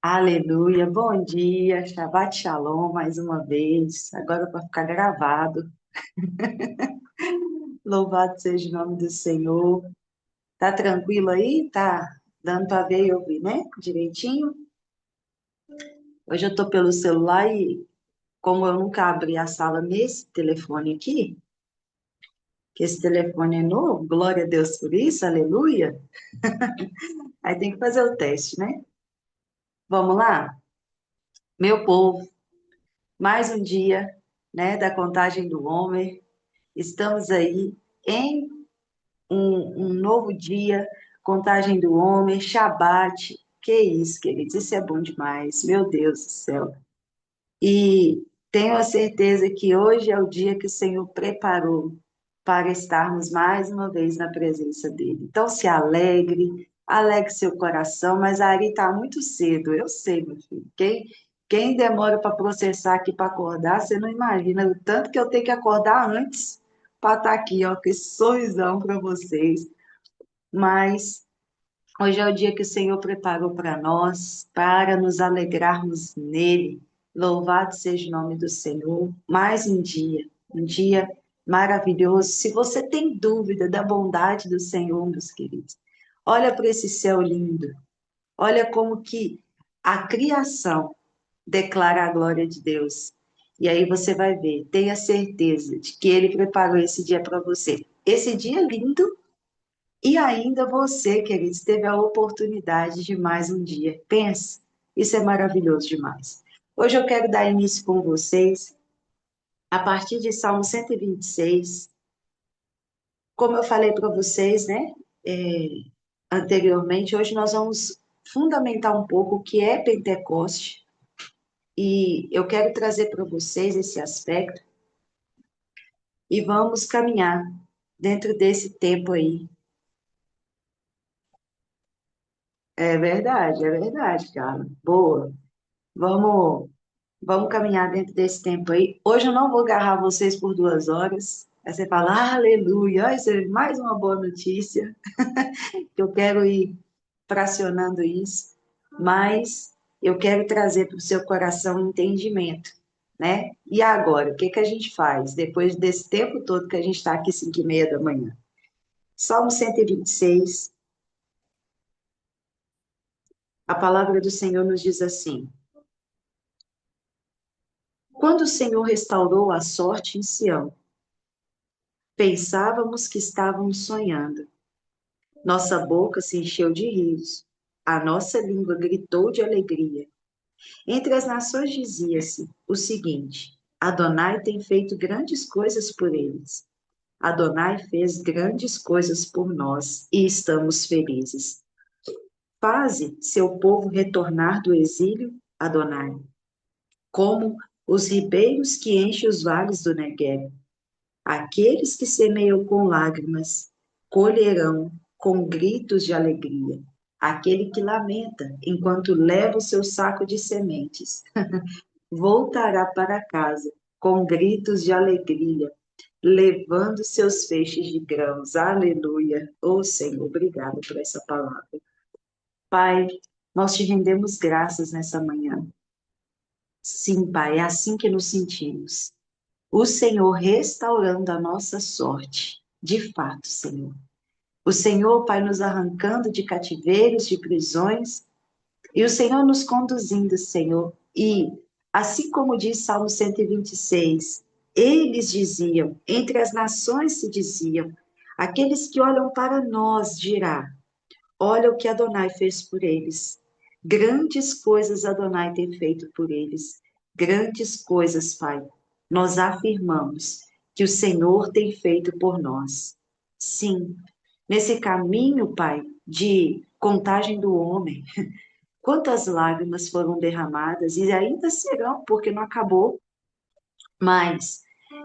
Aleluia, bom dia, Shabbat Shalom mais uma vez, agora para ficar gravado. Louvado seja o nome do Senhor. Tá tranquilo aí? Tá dando para ver e ouvir, né? Direitinho? Hoje eu tô pelo celular e, como eu nunca abri a sala nesse telefone aqui, que esse telefone é novo, glória a Deus por isso, aleluia. Aí tem que fazer o teste, né? Vamos lá? Meu povo, mais um dia, né, da contagem do homem. Estamos aí em um novo dia, contagem do homem, Shabat. Que isso, queridos, isso é bom demais, meu Deus do céu. E tenho a certeza que hoje é o dia que o Senhor preparou para estarmos mais uma vez na presença dele. Então se alegre, alegre seu coração, mas a Ari está muito cedo, eu sei, meu filho. Quem demora para processar aqui para acordar, você não imagina o tanto que eu tenho que acordar antes para estar aqui, ó, com esse sorrisão para vocês. Mas hoje é o dia que o Senhor preparou para nós, para nos alegrarmos nele. Louvado seja o nome do Senhor. Mais um dia maravilhoso. Se você tem dúvida da bondade do Senhor, meus queridos, olha para esse céu lindo. Olha como que a criação declara a glória de Deus. E aí você vai ver, tenha certeza de que ele preparou esse dia para você. Esse dia lindo e ainda você, queridos, teve a oportunidade de mais um dia. Pensa, isso é maravilhoso demais. Hoje eu quero dar início com vocês a partir de Salmo 126. Como eu falei para vocês, né, anteriormente, hoje nós vamos fundamentar um pouco o que é Pentecoste e eu quero trazer para vocês esse aspecto e vamos caminhar dentro desse tempo aí. É verdade, cara. Boa. Vamos Vamos caminhar dentro desse tempo aí. Hoje eu não vou agarrar vocês por 2 horas. Aí você fala, aleluia, olha, isso é mais uma boa notícia, que eu quero ir fracionando isso, mas eu quero trazer para o seu coração entendimento, né? E agora, o que que a gente faz depois desse tempo todo que a gente está aqui 5:30 da manhã? Salmo 126, a palavra do Senhor nos diz assim: quando o Senhor restaurou a sorte em Sião, pensávamos que estávamos sonhando. Nossa boca se encheu de risos, a nossa língua gritou de alegria. Entre as nações dizia-se o seguinte: Adonai tem feito grandes coisas por eles. Adonai fez grandes coisas por nós e estamos felizes. Faze seu povo retornar do exílio, Adonai, como os ribeiros que enchem os vales do Negueb. Aqueles que semeiam com lágrimas colherão com gritos de alegria. Aquele que lamenta enquanto leva o seu saco de sementes voltará para casa com gritos de alegria, levando seus feixes de grãos. Aleluia. Oh, Senhor, obrigado por essa palavra. Pai, nós te rendemos graças nessa manhã. Sim, Pai, é assim que nos sentimos. O Senhor restaurando a nossa sorte. De fato, Senhor. O Senhor, Pai, nos arrancando de cativeiros, de prisões, e o Senhor nos conduzindo, Senhor. E, assim como diz Salmo 126, eles diziam, entre as nações se diziam, aqueles que olham para nós dirá, olha o que Adonai fez por eles. Grandes coisas Adonai tem feito por eles. Grandes coisas, Pai. Nós afirmamos que o Senhor tem feito por nós. Sim, nesse caminho, Pai, de contagem do homem, quantas lágrimas foram derramadas e ainda serão, porque não acabou. Mas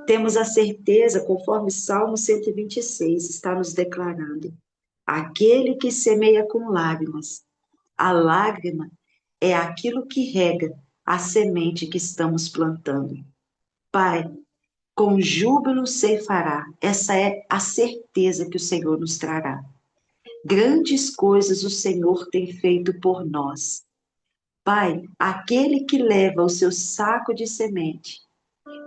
temos a certeza, conforme Salmo 126 está nos declarando, aquele que semeia com lágrimas, a lágrima é aquilo que rega a semente que estamos plantando. Pai, com júbilo ceifará. Essa é a certeza que o Senhor nos trará. Grandes coisas o Senhor tem feito por nós. Pai, aquele que leva o seu saco de semente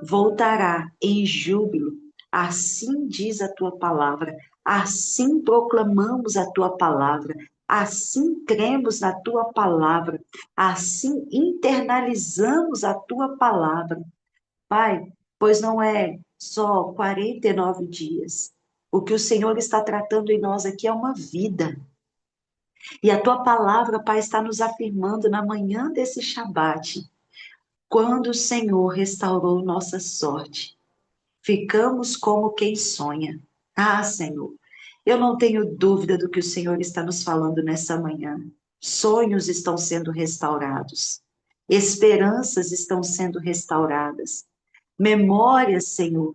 voltará em júbilo. Assim diz a tua palavra, assim proclamamos a tua palavra, assim cremos na tua palavra, assim internalizamos a tua palavra. Pai, pois não é só 49 dias. O que o Senhor está tratando em nós aqui é uma vida. E a tua palavra, Pai, está nos afirmando na manhã desse Shabat, quando o Senhor restaurou nossa sorte. Ficamos como quem sonha. Ah, Senhor, eu não tenho dúvida do que o Senhor está nos falando nessa manhã. Sonhos estão sendo restaurados. Esperanças estão sendo restauradas. Memórias, Senhor,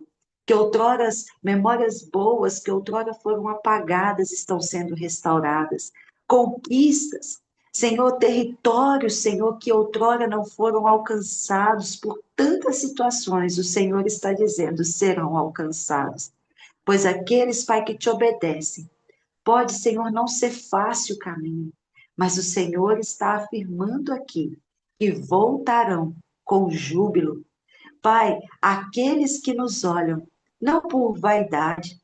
memórias boas que outrora foram apagadas, estão sendo restauradas. Conquistas, Senhor, territórios, Senhor, que outrora não foram alcançados por tantas situações, o Senhor está dizendo, serão alcançados. Pois aqueles, Pai, que te obedecem, pode, Senhor, não ser fácil o caminho, mas o Senhor está afirmando aqui que voltarão com júbilo. Pai, aqueles que nos olham, não por vaidade,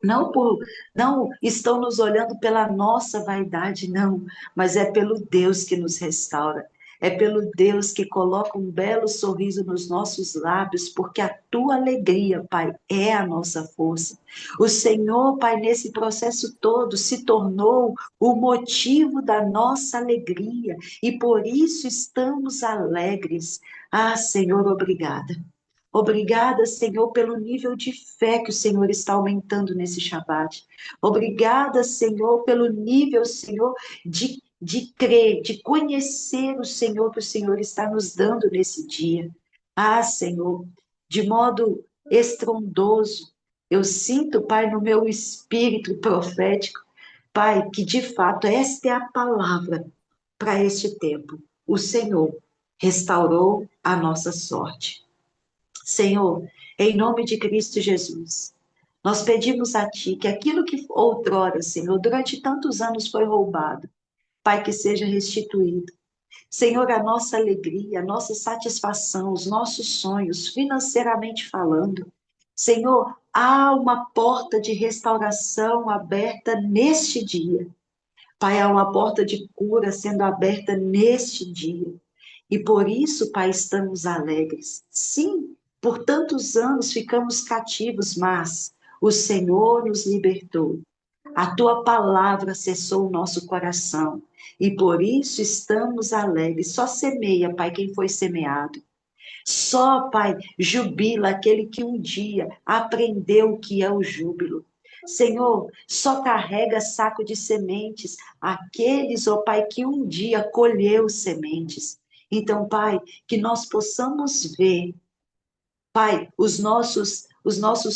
não por, não estão nos olhando pela nossa vaidade, não, mas é pelo Deus que nos restaura. É pelo Deus que coloca um belo sorriso nos nossos lábios, porque a tua alegria, Pai, é a nossa força. O Senhor, Pai, nesse processo todo, se tornou o motivo da nossa alegria e por isso estamos alegres. Ah, Senhor, obrigada. Obrigada, Senhor, pelo nível de fé que o Senhor está aumentando nesse Shabat. Obrigada, Senhor, pelo nível, Senhor, de crer, de conhecer o Senhor que o Senhor está nos dando nesse dia. Ah, Senhor, de modo estrondoso, eu sinto, Pai, no meu espírito profético, Pai, que de fato esta é a palavra para este tempo. O Senhor restaurou a nossa sorte. Senhor, em nome de Cristo Jesus, nós pedimos a Ti que aquilo que outrora, Senhor, durante tantos anos foi roubado, Pai, que seja restituído. Senhor, a nossa alegria, a nossa satisfação, os nossos sonhos, financeiramente falando. Senhor, há uma porta de restauração aberta neste dia. Pai, há uma porta de cura sendo aberta neste dia. E por isso, Pai, estamos alegres. Sim, por tantos anos ficamos cativos, mas o Senhor nos libertou. A tua palavra acessou o nosso coração. E por isso estamos alegres. Só semeia, Pai, quem foi semeado. Só, Pai, jubila aquele que um dia aprendeu o que é o júbilo. Senhor, só carrega saco de sementes aqueles, ó Pai, que um dia colheu sementes. Então, Pai, que nós possamos ver, Pai, os nossos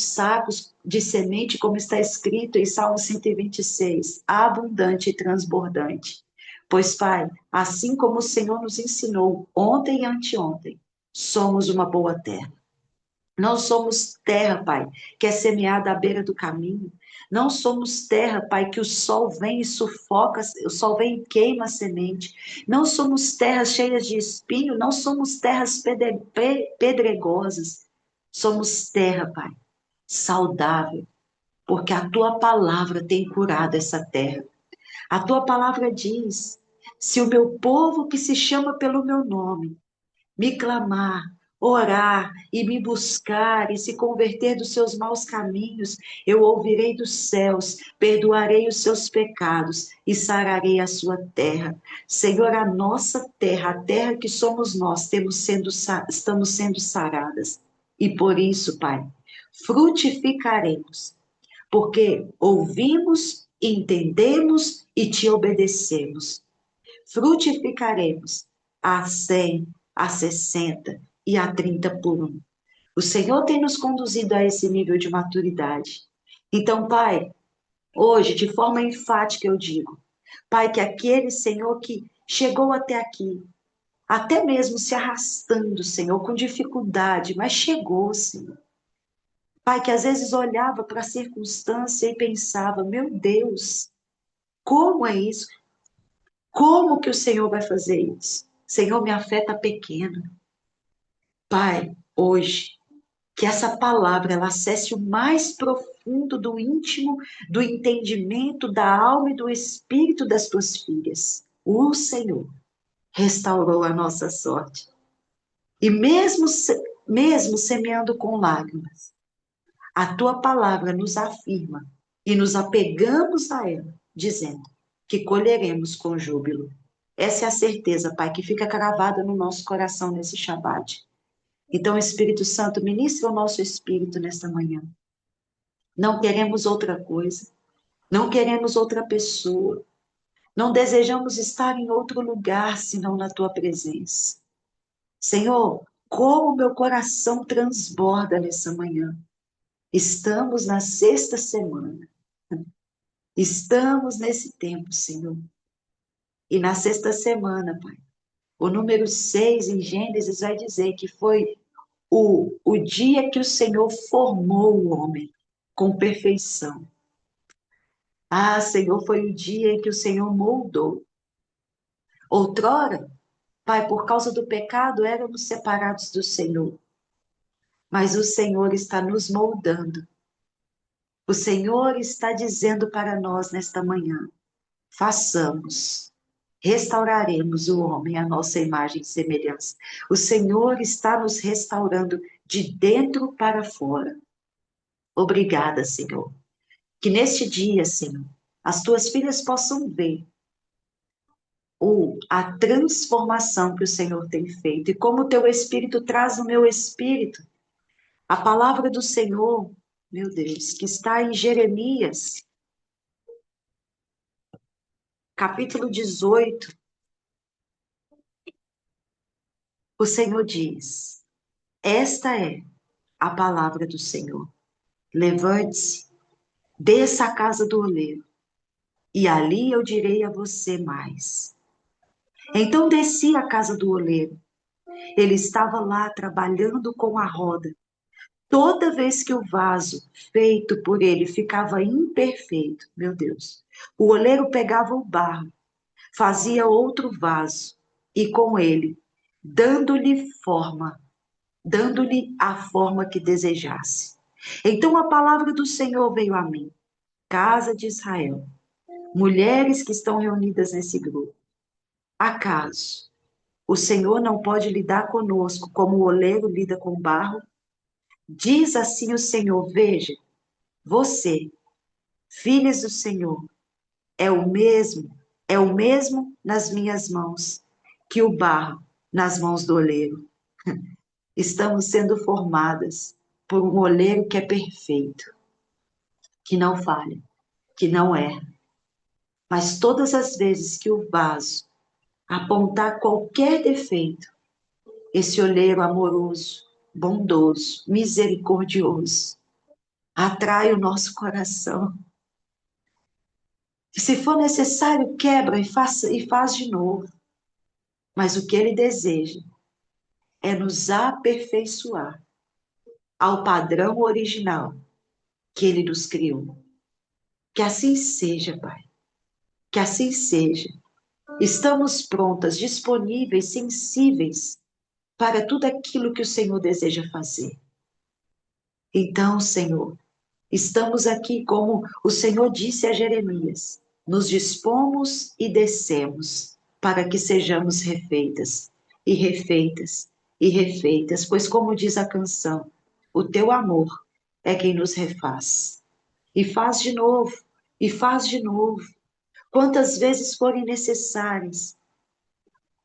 sacos de semente, como está escrito em Salmo 126, abundante e transbordante. Pois, Pai, assim como o Senhor nos ensinou ontem e anteontem, somos uma boa terra. Não somos terra, Pai, que é semeada à beira do caminho. Não somos terra, Pai, que o sol vem e sufoca, o sol vem e queima a semente. Não somos terras cheias de espinho, não somos terras pedregosas. Somos terra, Pai, saudável, porque a tua palavra tem curado essa terra. A tua palavra diz: se o meu povo que se chama pelo meu nome me clamar, orar e me buscar e se converter dos seus maus caminhos, eu ouvirei dos céus, perdoarei os seus pecados e sararei a sua terra. Senhor, a nossa terra, a terra que somos nós, estamos sendo saradas. E por isso, Pai, frutificaremos, porque ouvimos, entendemos e te obedecemos. Frutificaremos a 100, a 60 e a 30 por um. O Senhor tem nos conduzido a esse nível de maturidade. Então, Pai, hoje, de forma enfática, eu digo, Pai, que aquele Senhor que chegou até aqui, até mesmo se arrastando, Senhor, com dificuldade, mas chegou, Senhor. Pai, que às vezes olhava para a circunstância e pensava, meu Deus, como é isso? Como que o Senhor vai fazer isso? Senhor, minha fé está pequena. Pai, hoje, que essa palavra ela acesse o mais profundo do íntimo, do entendimento, da alma e do espírito das tuas filhas. O Senhor restaurou a nossa sorte. E mesmo semeando com lágrimas, a tua palavra nos afirma e nos apegamos a ela, dizendo que colheremos com júbilo. Essa é a certeza, Pai, que fica cravada no nosso coração nesse Shabbat. Então, Espírito Santo, ministra o nosso espírito nesta manhã. Não queremos outra coisa, não queremos outra pessoa, não desejamos estar em outro lugar senão na tua presença. Senhor, como meu coração transborda nessa manhã. Estamos na sexta semana. Estamos nesse tempo, Senhor. E na sexta semana, Pai, o número 6 em Gênesis vai dizer que foi o dia que o Senhor formou o homem com perfeição. Ah, Senhor, foi o dia em que o Senhor moldou. Outrora, Pai, por causa do pecado, éramos separados do Senhor. Mas o Senhor está nos moldando. O Senhor está dizendo para nós nesta manhã: façamos, restauraremos o homem à nossa imagem e semelhança. O Senhor está nos restaurando de dentro para fora. Obrigada, Senhor. Que neste dia, Senhor, as tuas filhas possam ver a transformação que o Senhor tem feito e como o teu Espírito traz no meu espírito a palavra do Senhor, meu Deus, que está em Jeremias, capítulo 18. O Senhor diz: esta é a palavra do Senhor. Levante-se, desça à casa do oleiro, e ali eu direi a você mais. Então desci à casa do oleiro. Ele estava lá trabalhando com a roda. Toda vez que o vaso feito por ele ficava imperfeito, meu Deus, o oleiro pegava o barro, fazia outro vaso, e com ele, dando-lhe a forma que desejasse. Então a palavra do Senhor veio a mim, casa de Israel, mulheres que estão reunidas nesse grupo. Acaso o Senhor não pode lidar conosco como o oleiro lida com o barro? Diz assim o Senhor: veja, você, filhas do Senhor, é o mesmo nas minhas mãos que o barro nas mãos do oleiro. Estamos sendo formadas por um oleiro que é perfeito, que não falha, que não erra. Mas todas as vezes que o vaso apontar qualquer defeito, esse oleiro amoroso, bondoso, misericordioso, atrai o nosso coração. E se for necessário, quebra e faz de novo. Mas o que ele deseja é nos aperfeiçoar ao padrão original que ele nos criou. Que assim seja, Pai. Que assim seja. Estamos prontas, disponíveis, sensíveis para tudo aquilo que o Senhor deseja fazer. Então, Senhor, estamos aqui como o Senhor disse a Jeremias, nos dispomos e descemos para que sejamos refeitas, e refeitas, e refeitas, pois como diz a canção, o teu amor é quem nos refaz. E faz de novo, e faz de novo, quantas vezes forem necessárias,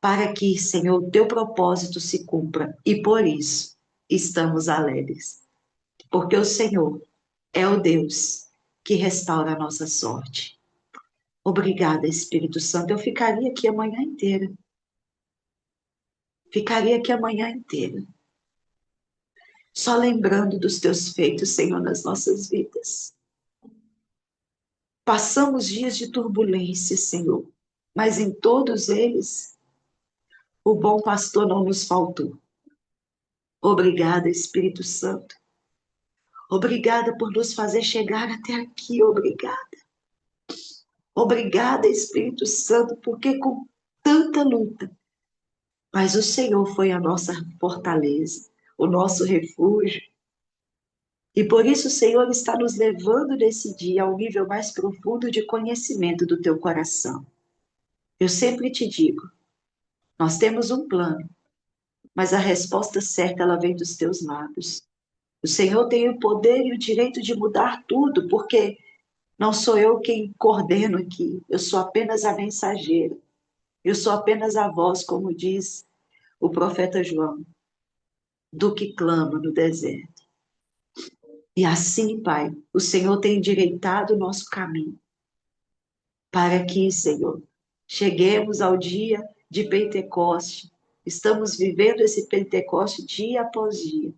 para que, Senhor, o teu propósito se cumpra. E por isso estamos alegres, porque o Senhor é o Deus que restaura a nossa sorte. Obrigada, Espírito Santo. Eu ficaria aqui a manhã inteira. Ficaria aqui a manhã inteira. Só lembrando dos teus feitos, Senhor, nas nossas vidas. Passamos dias de turbulência, Senhor, mas em todos eles, o bom pastor não nos faltou. Obrigada, Espírito Santo. Obrigada por nos fazer chegar até aqui. Obrigada. Obrigada, Espírito Santo, porque com tanta luta, mas o Senhor foi a nossa fortaleza, o nosso refúgio. E por isso o Senhor está nos levando nesse dia ao nível mais profundo de conhecimento do teu coração. Eu sempre te digo, nós temos um plano, mas a resposta certa ela vem dos teus lábios. O Senhor tem o poder e o direito de mudar tudo, porque não sou eu quem coordeno aqui, eu sou apenas a mensageira. Eu sou apenas a voz, como diz o profeta João, do que clama no deserto. E assim, Pai, o Senhor tem endireitado o nosso caminho para que, Senhor, cheguemos ao dia de Pentecoste. Estamos vivendo esse Pentecoste dia após dia.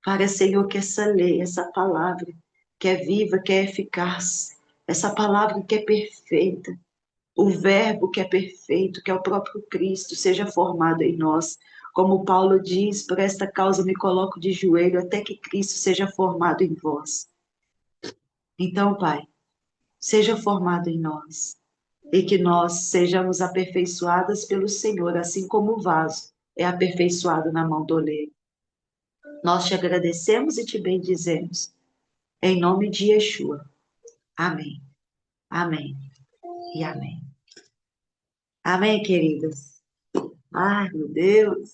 Para, Senhor, que essa lei, essa palavra, que é viva, que é eficaz, essa palavra que é perfeita, o Verbo que é perfeito, que é o próprio Cristo, seja formado em nós. Como Paulo diz, por esta causa me coloco de joelho até que Cristo seja formado em vós. Então, Pai, seja formado em nós e que nós sejamos aperfeiçoadas pelo Senhor, assim como o vaso é aperfeiçoado na mão do oleiro. Nós te agradecemos e te bendizemos. Em nome de Yeshua. Amém. Amém e amém. Amém, queridas. Ai, meu Deus.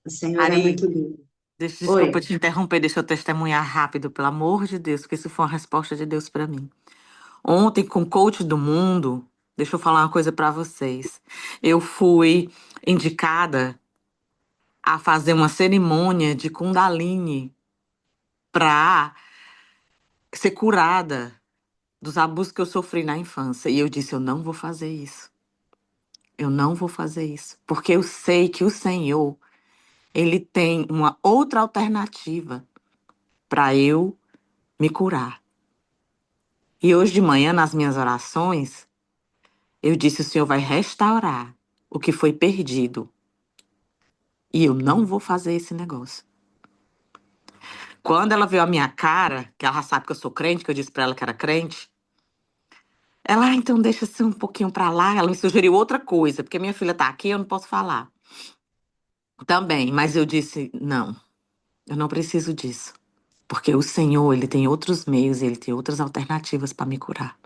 O Senhor é Ari, muito lindo. desculpa Oi. te interromper, deixa eu testemunhar rápido, pelo amor de Deus, porque isso foi uma resposta de Deus para mim. Ontem, com o coach do mundo, deixa eu falar uma coisa para vocês. Eu fui indicada a fazer uma cerimônia de Kundalini para ser curada dos abusos que eu sofri na infância. E eu disse: eu não vou fazer isso. Eu não vou fazer isso. Porque eu sei que o Senhor, ele tem uma outra alternativa para eu me curar. E hoje de manhã, nas minhas orações, eu disse: o Senhor vai restaurar o que foi perdido. E eu não vou fazer esse negócio. Quando ela viu a minha cara, que ela já sabe que eu sou crente, que eu disse pra ela que era crente, ela, então deixa assim um pouquinho pra lá. Ela me sugeriu outra coisa, porque minha filha tá aqui, eu não posso falar. Também, mas eu disse: não, eu não preciso disso. Porque o Senhor, ele tem outros meios, ele tem outras alternativas para me curar.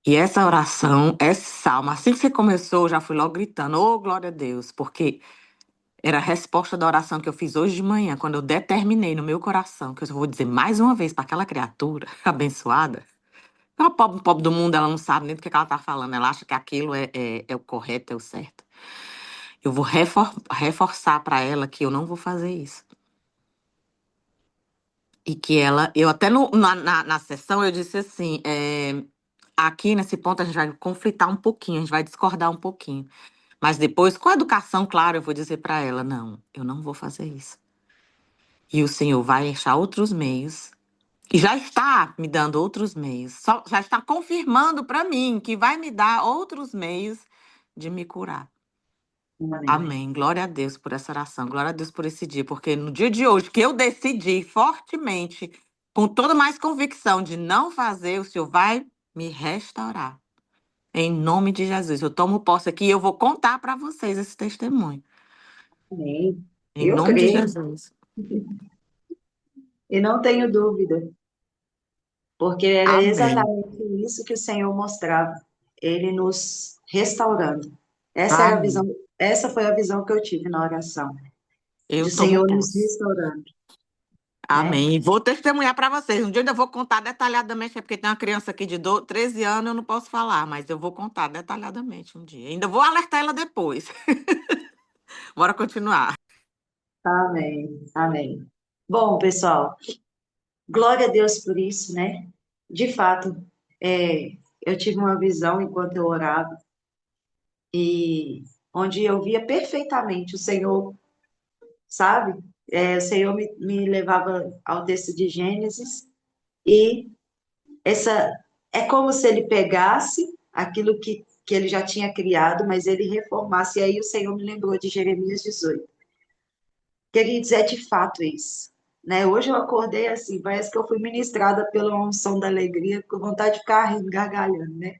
E essa oração, esse salmo, assim que você começou, eu já fui logo gritando: ô, glória a Deus, porque era a resposta da oração que eu fiz hoje de manhã, quando eu determinei no meu coração, que eu vou dizer mais uma vez para aquela criatura abençoada. A pobre, pobre do mundo, ela não sabe nem do que ela tá falando, ela acha que aquilo é o correto, é o certo. Eu vou reforçar para ela que eu não vou fazer isso. E que ela, eu até na sessão eu disse assim, aqui nesse ponto a gente vai conflitar um pouquinho, a gente vai discordar um pouquinho. Mas depois, com a educação, claro, eu vou dizer para ela, não, eu não vou fazer isso. E o Senhor vai achar outros meios, e já está me dando outros meios, já está confirmando para mim que vai me dar outros meios de me curar. Amém. Amém. Glória a Deus por essa oração. Glória a Deus por esse dia, porque no dia de hoje que eu decidi fortemente, com toda mais convicção de não fazer, o Senhor vai me restaurar. Em nome de Jesus. Eu tomo posse aqui e eu vou contar para vocês esse testemunho. Amém. Em Eu nome de creio Jesus. e não tenho dúvida, porque era Amém. exatamente isso que o Senhor mostrava, Ele nos restaurando. Essa era a visão, Amém. essa foi a visão que eu tive na oração, de Eu o tomo Senhor nos posse. restaurando, né? Amém. E vou testemunhar para vocês. Um dia eu ainda vou contar detalhadamente, é porque tem uma criança aqui de 13 anos, eu não posso falar, mas eu vou contar detalhadamente um dia. Ainda vou alertar ela depois. Bora continuar. Amém. Amém. Bom, pessoal, glória a Deus por isso, né? De fato, eu tive uma visão enquanto eu orava e onde eu via perfeitamente o Senhor, sabe? O Senhor me levava ao texto de Gênesis e essa é como se ele pegasse aquilo que ele já tinha criado, mas ele reformasse. E aí o Senhor me lembrou de Jeremias 18. Queridos, é de fato isso. Né? Hoje eu acordei assim, parece que eu fui ministrada pela unção da alegria, com vontade de ficar rindo, gargalhando, né?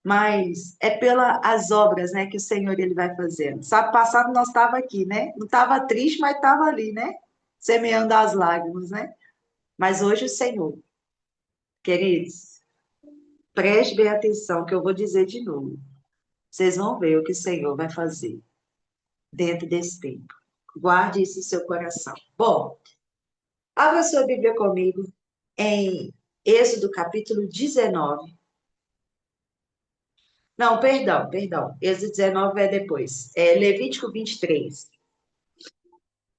mas é pelas obras, né, que o Senhor ele vai fazendo. Sábado passado nós estava aqui, né? Não estava triste, mas estava ali, né? Semeando as lágrimas, né? Mas hoje o Senhor, queridos, preste bem atenção que eu vou dizer de novo. Vocês vão ver o que o Senhor vai fazer dentro desse tempo. Guarde isso em seu coração. Bom, abra sua Bíblia comigo em Êxodo capítulo 19. Não, perdão. Êxodo 19 é depois. É Levítico 23.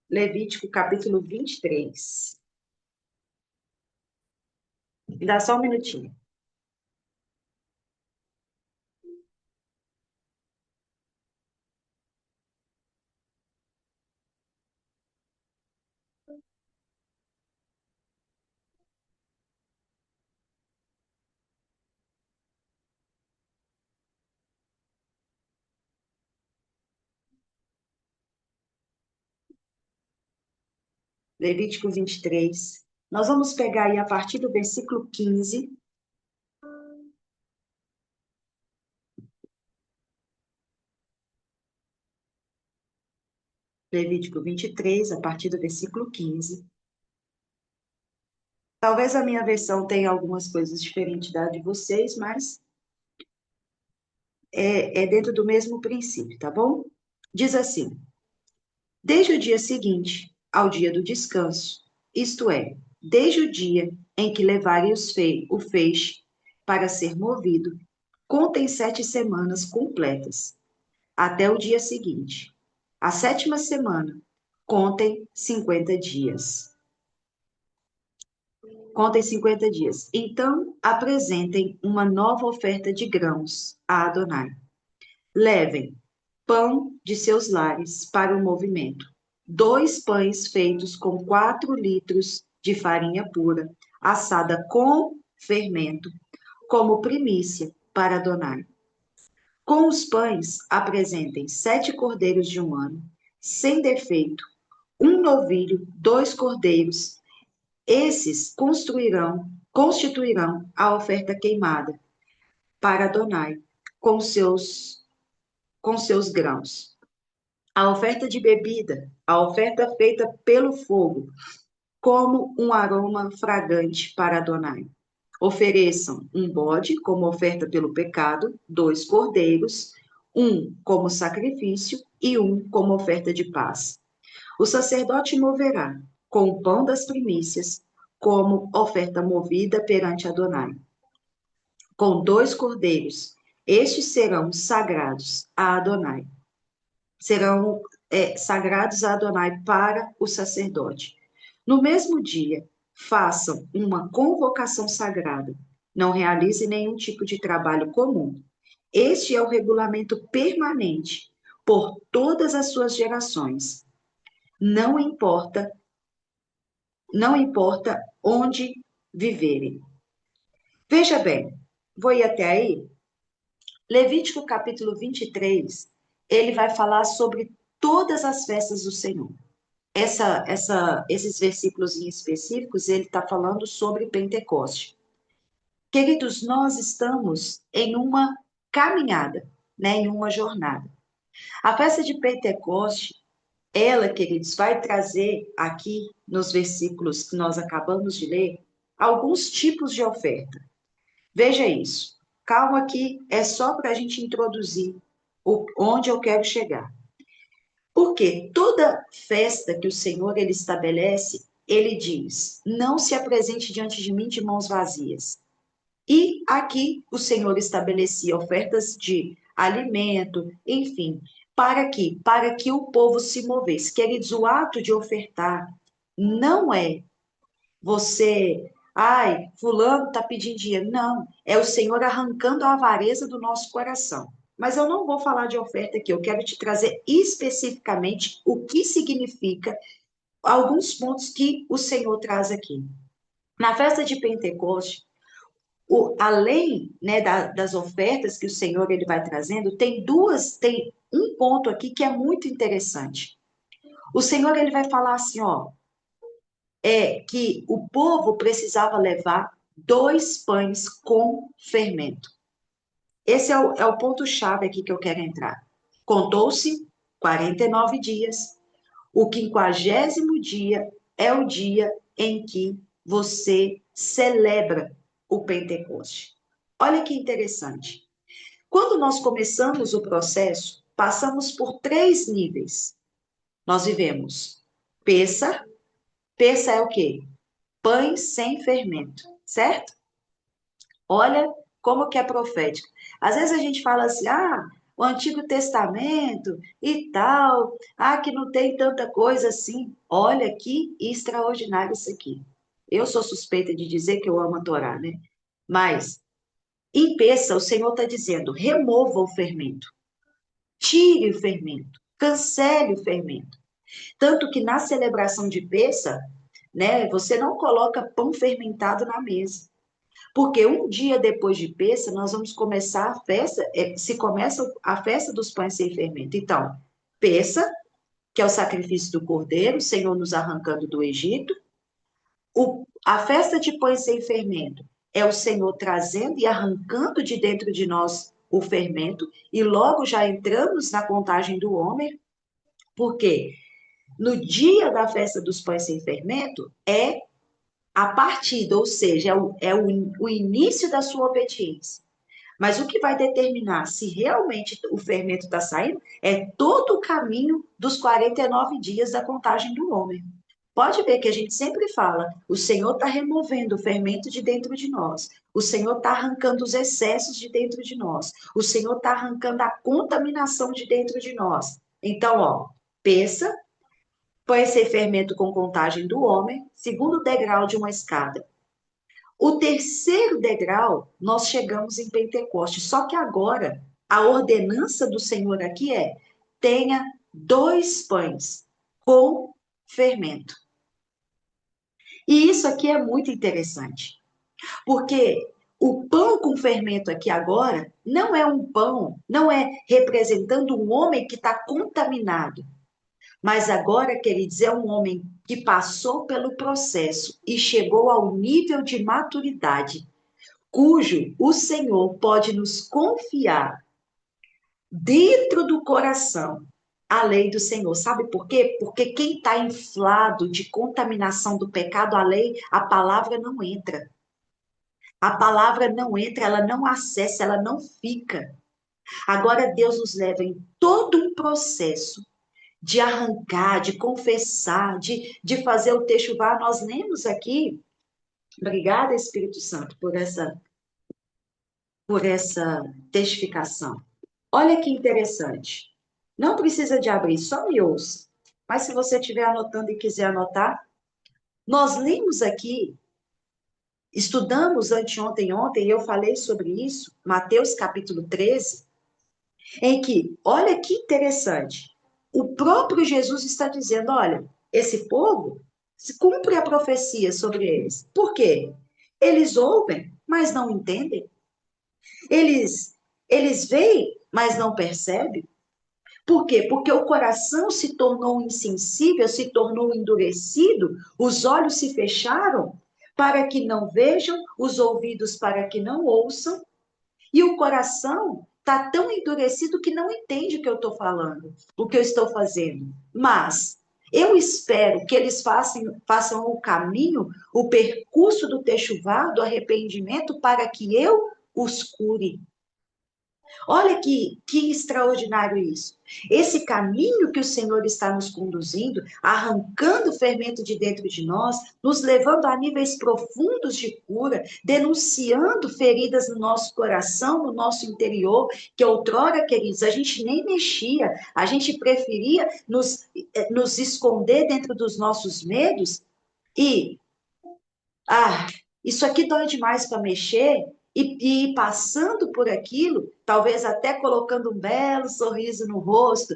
Levítico capítulo 23. Me dá só um minutinho. Levítico 23. Nós vamos pegar aí a partir do versículo 15. Levítico 23, a partir do versículo 15. Talvez a minha versão tenha algumas coisas diferentes da de vocês, mas é dentro do mesmo princípio, tá bom? Diz assim: desde o dia seguinte ao dia do descanso, isto é, desde o dia em que levarem o feixe para ser movido, contem 7 semanas completas, até o dia seguinte. A sétima semana, contem 50 dias. Contem 50 dias. Então, apresentem uma nova oferta de grãos a Adonai. Levem pão de seus lares para o movimento. 2 pães feitos com 4 litros de farinha pura, assada com fermento, como primícia para Adonai. Com os pães, apresentem 7 cordeiros de um ano, sem defeito, um novilho, 2 cordeiros. Esses constituirão a oferta queimada para Adonai, com seus grãos. A oferta de bebida, a oferta feita pelo fogo, como um aroma fragante para Adonai. Ofereçam um bode como oferta pelo pecado, 2 cordeiros, um como sacrifício e um como oferta de paz. O sacerdote moverá com o pão das primícias como oferta movida perante Adonai, com 2 cordeiros. Estes serão sagrados a Adonai. Serão sagrados a Adonai para o sacerdote. No mesmo dia, façam uma convocação sagrada. Não realize nenhum tipo de trabalho comum. Este é o regulamento permanente por todas as suas gerações. Não importa, não importa onde viverem. Veja bem, vou ir até aí. Levítico capítulo 23, ele vai falar sobre todas as festas do Senhor. Esses versículos em específicos, ele está falando sobre Pentecoste. Queridos, nós estamos em uma caminhada, né, em uma jornada. A festa de Pentecoste, ela, queridos, vai trazer aqui nos versículos que nós acabamos de ler, alguns tipos de oferta. Veja isso. Calma que é só para a gente introduzir onde eu quero chegar. Porque toda festa que o Senhor ele estabelece, ele diz: não se apresente diante de mim de mãos vazias. E aqui o Senhor estabelecia ofertas de alimento, enfim, para que o povo se movesse. Queridos, o ato de ofertar não é você, ai, fulano está pedindo dinheiro. Não, é o Senhor arrancando a avareza do nosso coração. Mas eu não vou falar de oferta aqui, eu quero te trazer especificamente o que significa alguns pontos que o Senhor traz aqui. Na festa de Pentecoste, além, né, das ofertas que o Senhor ele vai trazendo, tem um ponto aqui que é muito interessante. O Senhor ele vai falar assim, ó, que o povo precisava levar 2 pães com fermento. Esse é o ponto-chave aqui que eu quero entrar. Contou-se 49 dias. O 50º dia é o dia em que você celebra o Pentecoste. Olha que interessante. Quando nós começamos o processo, passamos por 3 níveis. Nós vivemos Pêssar. Pêssar é o quê? Pães sem fermento, certo? Olha como que é profético. Às vezes a gente fala assim, o Antigo Testamento e tal, que não tem tanta coisa assim. Olha que extraordinário isso aqui. Eu sou suspeita de dizer que eu amo a Torá, né? Mas, em Peça, o Senhor está dizendo, remova o fermento, tire o fermento, cancele o fermento. Tanto que na celebração de Peça, né, você não coloca pão fermentado na mesa. Porque um dia depois de Pêssar, nós vamos começar a festa, se começa a festa dos pães sem fermento. Então, Pêssar, que é o sacrifício do cordeiro, o Senhor nos arrancando do Egito. A festa de pães sem fermento é o Senhor trazendo e arrancando de dentro de nós o fermento, e logo já entramos na contagem do homem, porque no dia da festa dos pães sem fermento é a partida, ou seja, o início da sua obediência. Mas o que vai determinar se realmente o fermento está saindo é todo o caminho dos 49 dias da contagem do homem. Pode ver que a gente sempre fala, o Senhor está removendo o fermento de dentro de nós, o Senhor está arrancando os excessos de dentro de nós, o Senhor está arrancando a contaminação de dentro de nós. Então, pensa, põe esse fermento com contagem do homem, segundo degrau de uma escada. O terceiro degrau, nós chegamos em Pentecostes. Só que agora, a ordenança do Senhor aqui é: tenha 2 pães com fermento. E isso aqui é muito interessante, porque o pão com fermento aqui agora não é um pão, não é representando um homem que está contaminado. Mas agora, queridos, é um homem que passou pelo processo e chegou ao nível de maturidade cujo o Senhor pode nos confiar dentro do coração a lei do Senhor. Sabe por quê? Porque quem está inflado de contaminação do pecado, a lei, a palavra não entra. A palavra não entra, ela não acessa, ela não fica. Agora Deus nos leva em todo um processo de arrancar, de confessar, de fazer o techuvá. Nós lemos aqui, obrigada Espírito Santo por essa testificação. Olha que interessante. Não precisa de abrir, só me ouça. Mas se você estiver anotando e quiser anotar, nós lemos aqui, estudamos anteontem, ontem, e eu falei sobre isso, Mateus capítulo 13, em que, olha que interessante, o próprio Jesus está dizendo, olha, esse povo, se cumpre a profecia sobre eles. Por quê? Eles ouvem, mas não entendem. Eles veem, mas não percebem. Por quê? Porque o coração se tornou insensível, se tornou endurecido, os olhos se fecharam para que não vejam, os ouvidos para que não ouçam, e o coração está tão endurecido que não entende o que eu estou falando, o que eu estou fazendo. Mas eu espero que eles façam o caminho, o percurso do techuvá, do arrependimento, para que eu os cure. Olha que extraordinário isso. Esse caminho que o Senhor está nos conduzindo, arrancando o fermento de dentro de nós, nos levando a níveis profundos de cura, denunciando feridas no nosso coração, no nosso interior, que outrora, queridos, a gente nem mexia, a gente preferia nos esconder dentro dos nossos medos e, isso aqui dói demais para mexer, e ir passando por aquilo, talvez até colocando um belo sorriso no rosto,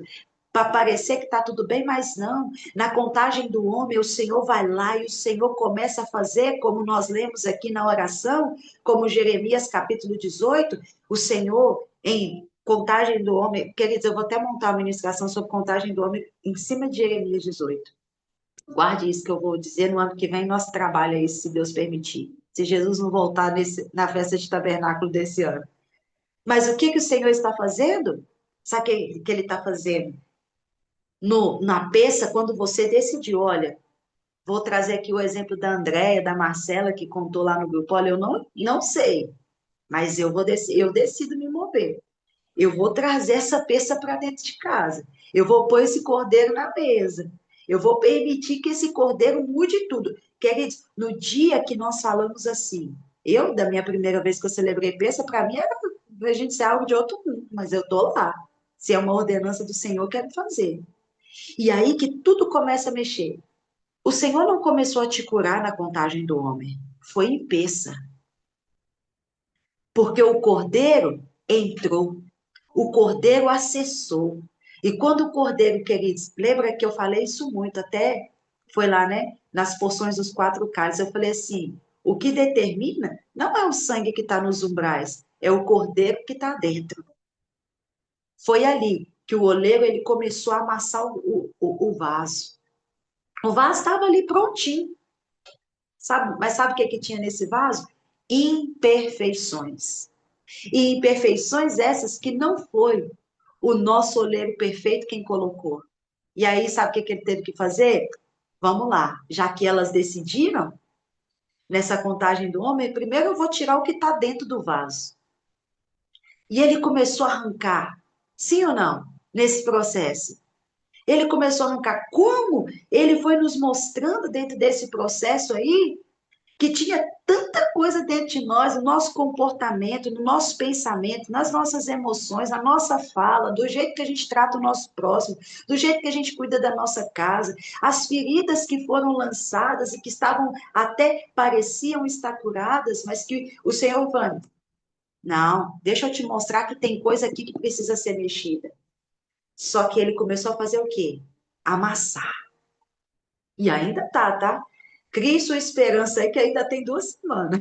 para parecer que está tudo bem, mas não. Na contagem do homem, o Senhor vai lá e o Senhor começa a fazer, como nós lemos aqui na oração, como Jeremias capítulo 18, o Senhor, em contagem do homem, queridos, eu vou até montar uma ministração sobre contagem do homem em cima de Jeremias 18. Guarde isso que eu vou dizer no ano que vem, nosso trabalho é esse, se Deus permitir. Se Jesus não voltar na festa de tabernáculo desse ano. Mas o que que o Senhor está fazendo? Sabe o que ele está fazendo? Na peça, quando você decidiu, olha, vou trazer aqui o exemplo da Andréia, da Marcela, que contou lá no grupo, olha, eu não sei, mas eu decido me mover. Eu vou trazer essa peça para dentro de casa. Eu vou pôr esse cordeiro na mesa. Eu vou permitir que esse cordeiro mude tudo. Queridos, no dia que nós falamos assim, da minha primeira vez que eu celebrei peça, para mim era a gente ser algo de outro mundo, mas eu tô lá. Se é uma ordenança do Senhor, eu quero fazer. E aí que tudo começa a mexer. O Senhor não começou a te curar na contagem do homem, foi em peça, porque o cordeiro entrou. O cordeiro acessou. E quando o cordeiro, queridos, lembra que eu falei isso muito, até foi lá, né? Nas porções dos quatro cálices, eu falei assim: o que determina não é o sangue que está nos umbrais, é o cordeiro que está dentro. Foi ali que o oleiro ele começou a amassar o vaso. O vaso estava ali prontinho, sabe? Mas sabe o que, que tinha nesse vaso? Imperfeições. E imperfeições essas que não foi o nosso oleiro perfeito quem colocou. E aí, sabe o que, que ele teve que fazer? Vamos lá, já que elas decidiram nessa contagem do homem, primeiro eu vou tirar o que está dentro do vaso. E ele começou a arrancar, sim ou não, nesse processo? Ele começou a arrancar. Como ele foi nos mostrando dentro desse processo aí que tinha tanta coisa dentro de nós, no nosso comportamento, no nosso pensamento, nas nossas emoções, na nossa fala, do jeito que a gente trata o nosso próximo, do jeito que a gente cuida da nossa casa, as feridas que foram lançadas e que estavam até pareciam estar curadas, mas que o Senhor falou, não, deixa eu te mostrar que tem coisa aqui que precisa ser mexida. Só que ele começou a fazer o quê? Amassar. E ainda tá? Crie sua esperança aí que ainda tem 2 semanas.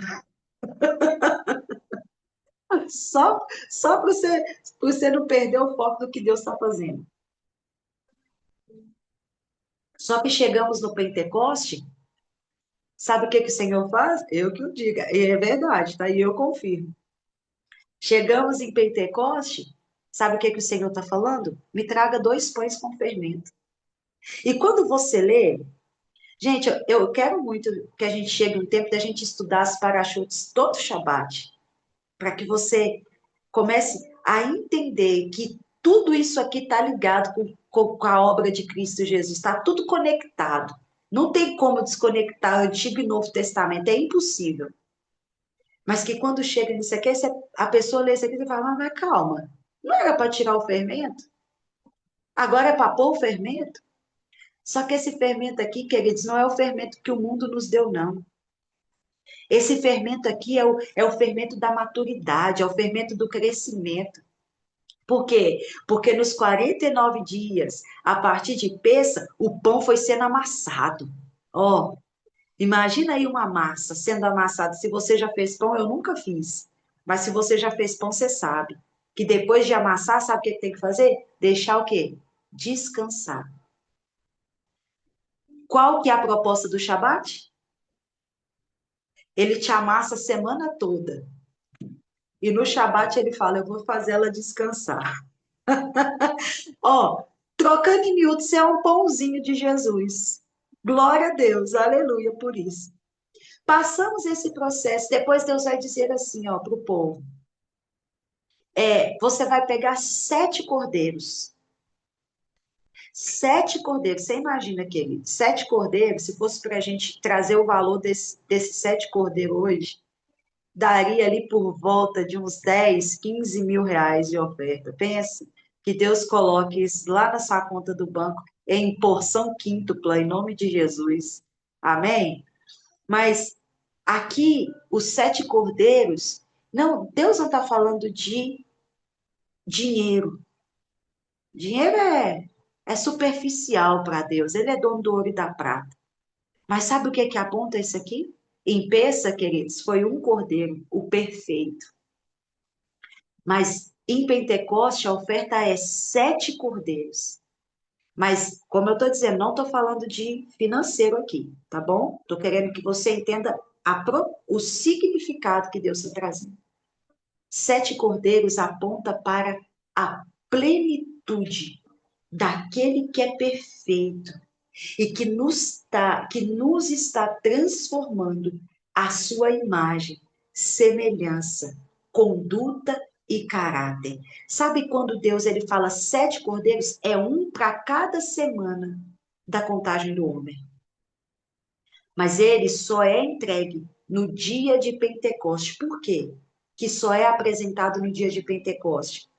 Só para você não perder o foco do que Deus está fazendo. Só que chegamos no Pentecoste, sabe o que, que o Senhor faz? Eu que o diga. E é verdade, tá? E eu confirmo. Chegamos em Pentecoste, sabe o que, que o Senhor está falando? Me traga 2 pães com fermento. E quando você lê, gente, eu quero muito que a gente chegue um tempo da gente estudar as parachutes todo Shabat, para que você comece a entender que tudo isso aqui está ligado com a obra de Cristo Jesus, está tudo conectado. Não tem como desconectar o Antigo e Novo Testamento, é impossível. Mas que quando chega nisso aqui, a pessoa lê isso aqui e fala, mas calma, não era para tirar o fermento? Agora é para pôr o fermento? Só que esse fermento aqui, queridos, não é o fermento que o mundo nos deu, não. Esse fermento aqui é o fermento da maturidade, é o fermento do crescimento. Por quê? Porque nos 49 dias, a partir de Pêssar, o pão foi sendo amassado. Ó, imagina aí uma massa sendo amassada. Se você já fez pão, eu nunca fiz. Mas se você já fez pão, você sabe. Que depois de amassar, sabe o que tem que fazer? Deixar o quê? Descansar. Qual que é a proposta do Shabat? Ele te amassa a semana toda. E no Shabat ele fala, eu vou fazer ela descansar. Ó, trocando em miúdos, você é um pãozinho de Jesus. Glória a Deus, aleluia por isso. Passamos esse processo, depois Deus vai dizer assim, ó, para o povo: você vai pegar 7 cordeiros. 7 cordeiros, você imagina, querido, 7 cordeiros, se fosse para a gente trazer o valor desses 7 cordeiros hoje, daria ali por volta de uns 10, 15 mil reais de oferta. Pensa que Deus coloque isso lá na sua conta do banco em porção quíntupla, em nome de Jesus. Amém? Mas aqui, os 7 cordeiros, não, Deus não está falando de dinheiro. Dinheiro é superficial para Deus, ele é dono do ouro e da prata. Mas sabe o que é que aponta isso aqui? Em Peça, queridos, foi um cordeiro, o perfeito. Mas em Pentecoste a oferta é 7 cordeiros. Mas, como eu estou dizendo, não estou falando de financeiro aqui, tá bom? Estou querendo que você entenda o significado que Deus está trazendo. 7 cordeiros aponta para a plenitude daquele que é perfeito e que nos está transformando a sua imagem, semelhança, conduta e caráter. Sabe quando Deus ele fala 7 cordeiros? É um para cada semana da contagem do homem. Mas ele só é entregue no dia de Pentecoste. Por quê? Que só é apresentado no dia de Pentecoste.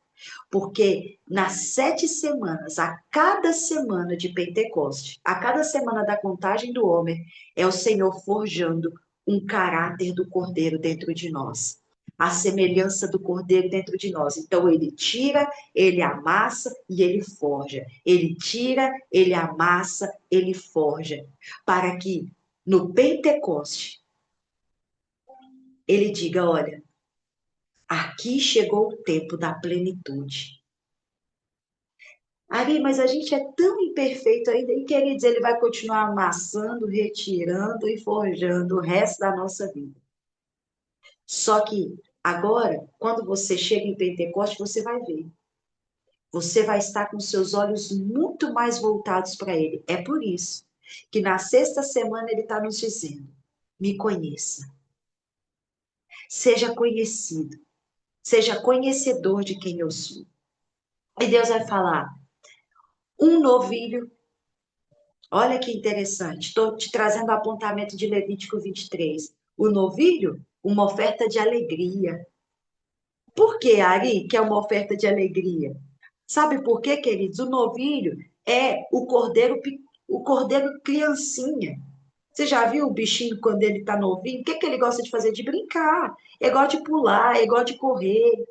Porque nas 7 semanas, a cada semana de Pentecoste, a cada semana da contagem do homem, é o Senhor forjando um caráter do Cordeiro dentro de nós. A semelhança do Cordeiro dentro de nós. Então, ele tira, ele amassa e ele forja. Ele tira, ele amassa, ele forja. Para que no Pentecoste, ele diga: olha, aqui chegou o tempo da plenitude. Ari, mas a gente é tão imperfeito ainda, e quer dizer, ele vai continuar amassando, retirando e forjando o resto da nossa vida. Só que agora, quando você chega em Pentecoste, você vai ver. Você vai estar com seus olhos muito mais voltados para ele. É por isso que na sexta semana ele está nos dizendo: me conheça, seja conhecido, seja conhecedor de quem eu sou. E Deus vai falar: um novilho. Olha que interessante, estou te trazendo o apontamento de Levítico 23. O novilho, uma oferta de alegria. Por que, Ari, que é uma oferta de alegria? Sabe por quê, queridos? O novilho é o cordeiro criancinha. Você já viu o bichinho quando ele está novinho? O que, que ele gosta de fazer? De brincar. Ele gosta de pular, ele gosta de correr,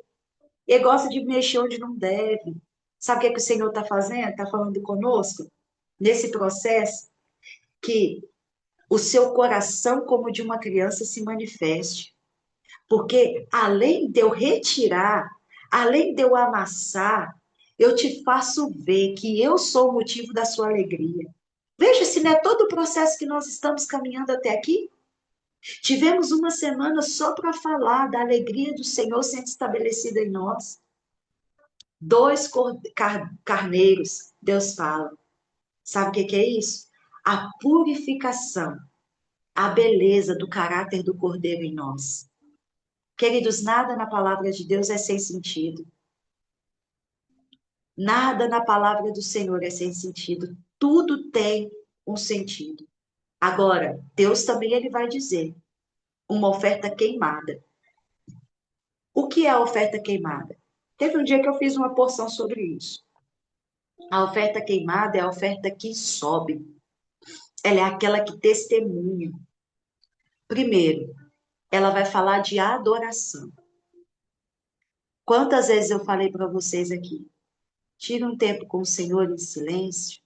ele gosta de mexer onde não deve. Sabe o que, que o Senhor está fazendo? Está falando conosco? Nesse processo que o seu coração como de uma criança se manifeste. Porque além de eu retirar, além de eu amassar, eu te faço ver que eu sou o motivo da sua alegria. Veja se não é todo o processo que nós estamos caminhando até aqui. Tivemos uma semana só para falar da alegria do Senhor sendo estabelecida em nós. 2 carneiros, Deus fala. Sabe o que que é isso? A purificação, a beleza do caráter do Cordeiro em nós. Queridos, nada na palavra de Deus é sem sentido. Nada na palavra do Senhor é sem sentido. Tudo tem um sentido. Agora, Deus também ele vai dizer uma oferta queimada. O que é a oferta queimada? Teve um dia que eu fiz uma porção sobre isso. A oferta queimada é a oferta que sobe. Ela é aquela que testemunha. Primeiro, ela vai falar de adoração. Quantas vezes eu falei para vocês aqui? Tire um tempo com o Senhor em silêncio,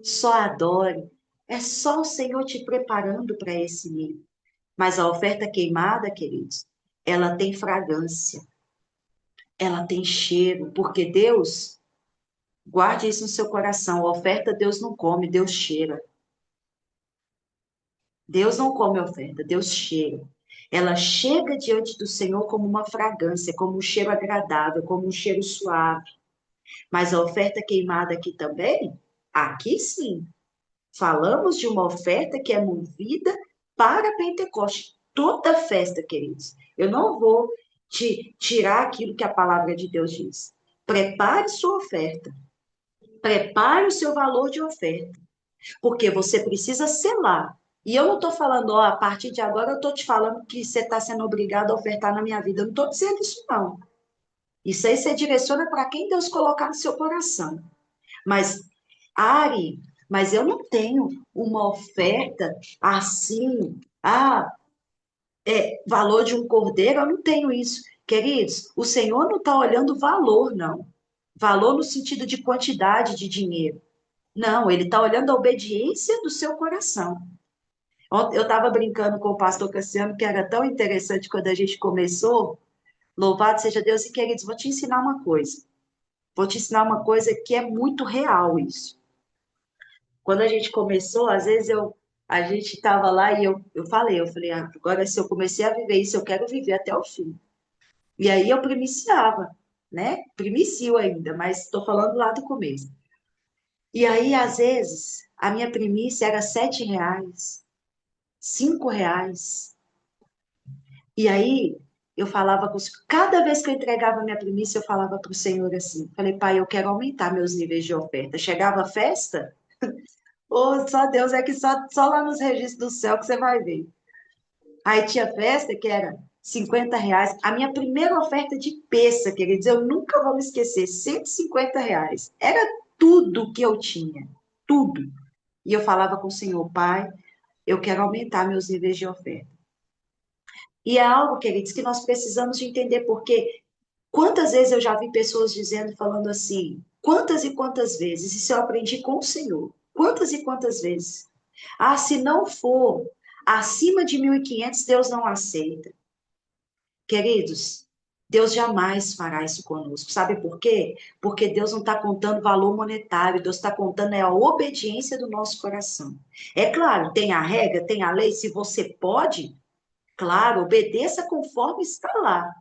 só adore. É só o Senhor te preparando para esse nível. Mas a oferta queimada, queridos, ela tem fragrância, ela tem cheiro, porque Deus, guarde isso no seu coração, a oferta Deus não come, Deus cheira. Deus não come a oferta, Deus cheira. Ela chega diante do Senhor como uma fragrância, como um cheiro agradável, como um cheiro suave. Mas a oferta queimada aqui também, aqui sim, falamos de uma oferta que é movida para Pentecoste. Toda festa, queridos. Eu não vou te tirar aquilo que a palavra de Deus diz. Prepare sua oferta. Prepare o seu valor de oferta. Porque você precisa selar. E eu não estou falando, ó, a partir de agora eu estou te falando que você está sendo obrigado a ofertar na minha vida. Eu não estou dizendo isso, não. Isso aí você direciona para quem Deus colocar no seu coração. Mas, Ari, mas eu não tenho uma oferta assim, valor de um cordeiro, eu não tenho isso. Queridos, o Senhor não está olhando valor, não. Valor no sentido de quantidade de dinheiro. Não, ele está olhando a obediência do seu coração. Ontem eu estava brincando com o pastor Cassiano, que era tão interessante quando a gente começou. Louvado seja Deus, e queridos, vou te ensinar uma coisa. Vou te ensinar uma coisa que é muito real isso. Quando a gente começou, às vezes a gente estava lá e eu falei, agora se eu comecei a viver isso, eu quero viver até o fim. E aí eu primiciava, né? Primicio ainda, mas estou falando lá do começo. E aí, às vezes, a minha primícia era R$ 7, R$ 5. E aí, eu falava com os... Cada vez que eu entregava a minha primícia, eu falava para o Senhor assim, falei, pai, eu quero aumentar meus níveis de oferta. Chegava a festa, ô, só Deus, é que só lá nos registros do céu que você vai ver. Aí tinha festa que era R$ 50. A minha primeira oferta de peça, queridos, eu nunca vou me esquecer, R$ 150. Era tudo que eu tinha, tudo. E eu falava com o Senhor, pai, eu quero aumentar meus níveis de oferta. E é algo, queridos, que nós precisamos de entender, porque quantas vezes eu já vi pessoas dizendo, falando assim, quantas e quantas vezes, isso eu aprendi com o Senhor, quantas e quantas vezes. Ah, se não for acima de 1.500, Deus não aceita. Queridos, Deus jamais fará isso conosco. Sabe por quê? Porque Deus não está contando valor monetário, Deus está contando a obediência do nosso coração. É claro, tem a regra, tem a lei, se você pode, claro, obedeça conforme está lá.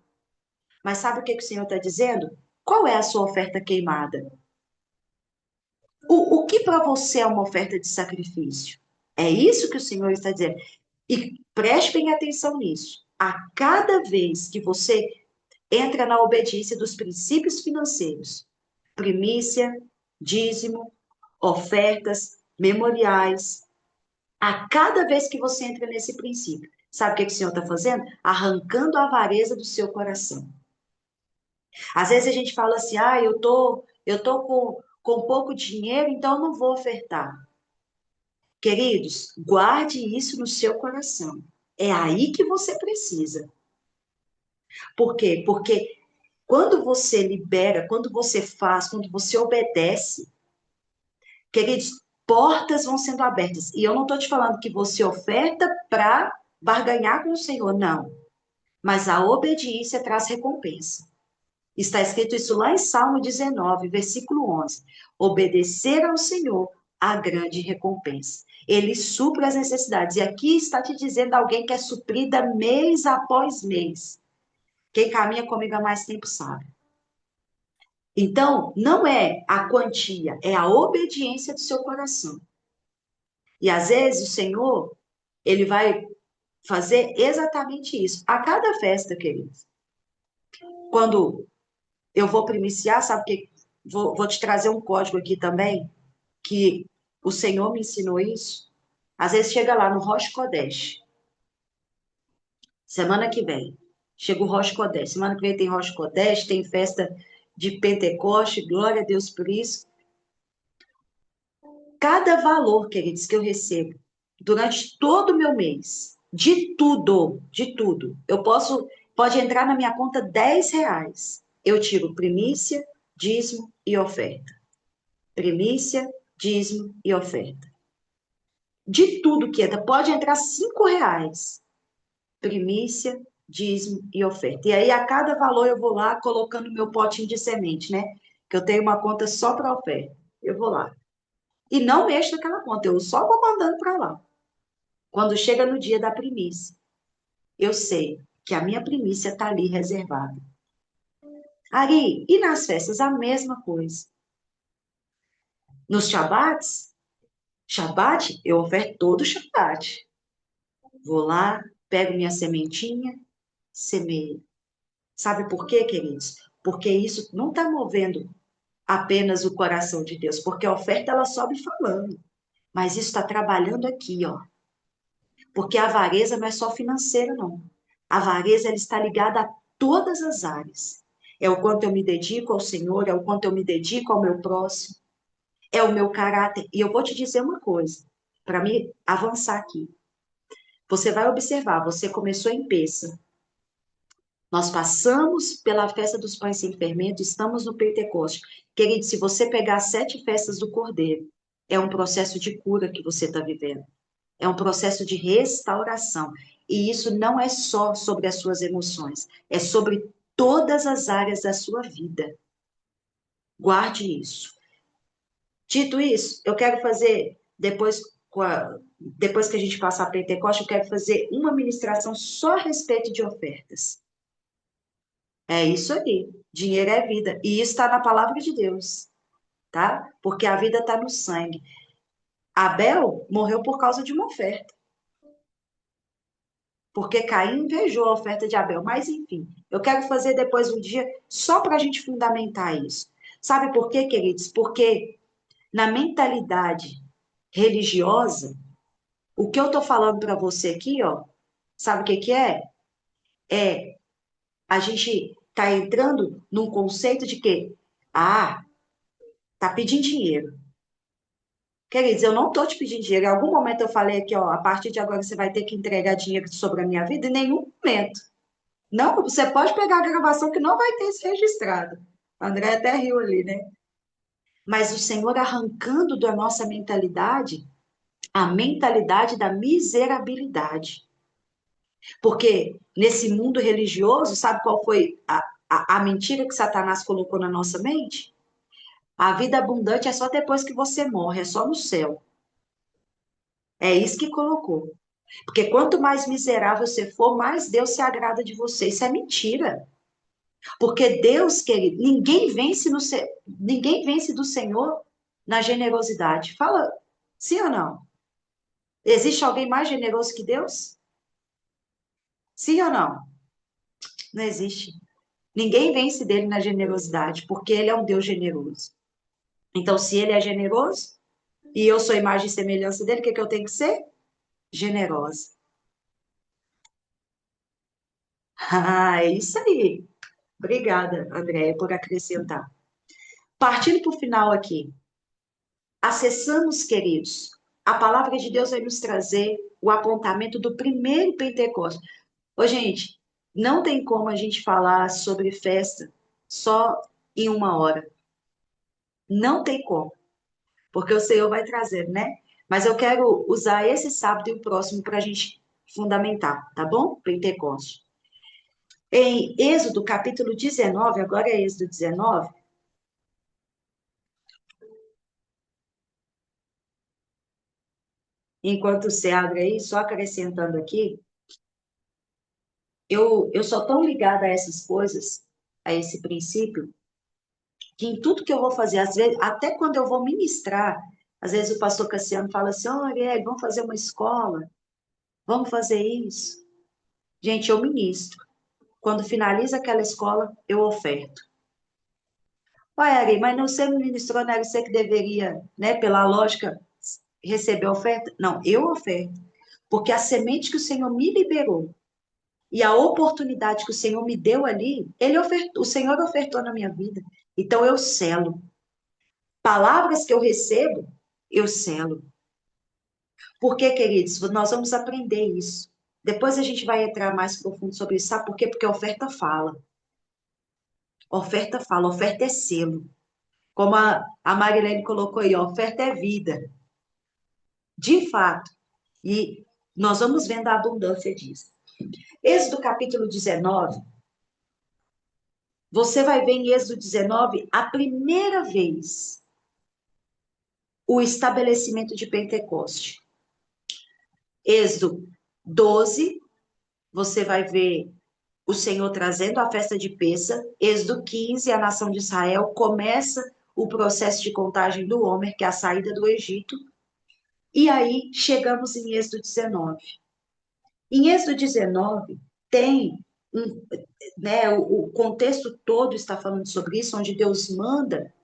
Mas sabe o que o Senhor está dizendo? Qual é a sua oferta queimada? O que para você é uma oferta de sacrifício? É isso que o Senhor está dizendo. E preste bem atenção nisso. A cada vez que você entra na obediência dos princípios financeiros, primícia, dízimo, ofertas, memoriais, a cada vez que você entra nesse princípio, sabe o que o Senhor está fazendo? Arrancando a avareza do seu coração. Às vezes a gente fala assim, eu tô com pouco dinheiro, então eu não vou ofertar. Queridos, guarde isso no seu coração. É aí que você precisa. Por quê? Porque quando você libera, quando você faz, quando você obedece, queridos, portas vão sendo abertas. E eu não estou te falando que você oferta para barganhar com o Senhor, não. Mas a obediência traz recompensa. Está escrito isso lá em Salmo 19, versículo 11. Obedecer ao Senhor, a grande recompensa. Ele supre as necessidades. E aqui está te dizendo alguém que é suprida mês após mês. Quem caminha comigo há mais tempo sabe. Então, não é a quantia, é a obediência do seu coração. E às vezes o Senhor, ele vai fazer exatamente isso. A cada festa, queridos. Quando eu vou primiciar, sabe o que? Vou te trazer um código aqui também, que o Senhor me ensinou isso. Às vezes chega lá no Rosh Kodesh, semana que vem, chega o Rosh Kodesh, semana que vem tem Rosh Kodesh, tem festa de Pentecoste, glória a Deus por isso. Cada valor, queridos, que eu recebo durante todo o meu mês, de tudo, pode entrar na minha conta R$ 10. Eu tiro primícia, dízimo e oferta. Primícia, dízimo e oferta. De tudo que entra, pode entrar R$ 5. Primícia, dízimo e oferta. E aí, a cada valor, eu vou lá colocando meu potinho de semente, né? Que eu tenho uma conta só para oferta. Eu vou lá. E não mexo naquela conta, eu só vou mandando para lá. Quando chega no dia da primícia, eu sei que a minha primícia está ali reservada. Ari, e nas festas a mesma coisa. Nos Shabats, Shabat, eu oferto todo Shabat. Vou lá, pego minha sementinha, semeio. Sabe por quê, queridos? Porque isso não está movendo apenas o coração de Deus, porque a oferta ela sobe falando, mas isso está trabalhando aqui, ó. Porque a avareza não é só financeira, não. A avareza ela está ligada a todas as áreas. É o quanto eu me dedico ao Senhor, é o quanto eu me dedico ao meu próximo, é o meu caráter. E eu vou te dizer uma coisa, para me avançar aqui. Você vai observar, você começou em peça. Nós passamos pela festa dos pães sem fermento, estamos no Pentecoste. Querido, se você pegar as 7 festas do Cordeiro, é um processo de cura que você está vivendo. É um processo de restauração. E isso não é só sobre as suas emoções, é sobre todas as áreas da sua vida. Guarde isso. Dito isso, eu quero fazer, depois que a gente passar a Pentecoste, eu quero fazer uma ministração só a respeito de ofertas. É isso aí. Dinheiro é vida. E isso está na palavra de Deus, tá? Porque a vida está no sangue. Abel morreu por causa de uma oferta. Porque Caim invejou a oferta de Abel. Mas, enfim, eu quero fazer depois um dia só para a gente fundamentar isso. Sabe por quê, queridos? Porque na mentalidade religiosa, o que eu estou falando para você aqui, ó, sabe o que que é? É a gente tá entrando num conceito de que, tá pedindo dinheiro. Queridos, eu não tô te pedindo dinheiro. Em algum momento eu falei aqui, ó, a partir de agora você vai ter que entregar dinheiro sobre a minha vida? Em nenhum momento. Não, você pode pegar a gravação que não vai ter isso registrado. A André até riu ali, né? Mas o Senhor arrancando da nossa mentalidade a mentalidade da miserabilidade. Porque nesse mundo religioso, sabe qual foi a mentira que Satanás colocou na nossa mente? A vida abundante é só depois que você morre, é só no céu. É isso que colocou. Porque quanto mais miserável você for, mais Deus se agrada de você. Isso é mentira. Porque Deus, querido, ninguém vence do Senhor na generosidade. Fala, sim ou não? Existe alguém mais generoso que Deus? Sim ou não? Não existe. Ninguém vence dele na generosidade, porque ele é um Deus generoso. Então, se ele é generoso e eu sou imagem e semelhança dele, o que que eu tenho que ser? Generosa. Ah, é isso aí. Obrigada, Andréia, por acrescentar. Partindo para o final aqui. Acessamos, queridos, a palavra de Deus vai nos trazer o apontamento do primeiro Pentecostes. Ô, gente, não tem como a gente falar sobre festa só em uma hora. Não tem como, porque o Senhor vai trazer, né? Mas eu quero usar esse sábado e o próximo para a gente fundamentar, tá bom? Pentecostes. Em Êxodo, capítulo 19, agora é Êxodo 19, enquanto você abre aí, só acrescentando aqui, eu sou tão ligada a essas coisas, a esse princípio, que em tudo que eu vou fazer, às vezes, até quando eu vou ministrar, às vezes o pastor Cassiano fala assim, olha, Ariel, vamos fazer uma escola, vamos fazer isso. Gente, eu ministro. Quando finaliza aquela escola, eu oferto. Olha, Ari, mas não você me ministrou, não era você que deveria, né, pela lógica, receber a oferta? Não, eu oferto. Porque a semente que o Senhor me liberou e a oportunidade que o Senhor me deu ali, o Senhor ofertou na minha vida. Então eu selo. Palavras que eu recebo, eu selo. Porque, queridos, nós vamos aprender isso. Depois a gente vai entrar mais profundo sobre isso. Sabe por quê? Porque a oferta fala. A oferta fala, a oferta é selo. Como a Marilene colocou aí, a oferta é vida. De fato. E nós vamos vendo a abundância disso. Êxodo capítulo 19, você vai ver em Êxodo 19 a primeira vez o estabelecimento de Pentecoste. Êxodo 12, você vai ver o Senhor trazendo a festa de Pêssar. Êxodo 15, a nação de Israel começa o processo de contagem do Homer, que é a saída do Egito. E aí chegamos em Êxodo 19. Em Êxodo 19 tem um, né, o contexto todo está falando sobre isso, onde Deus manda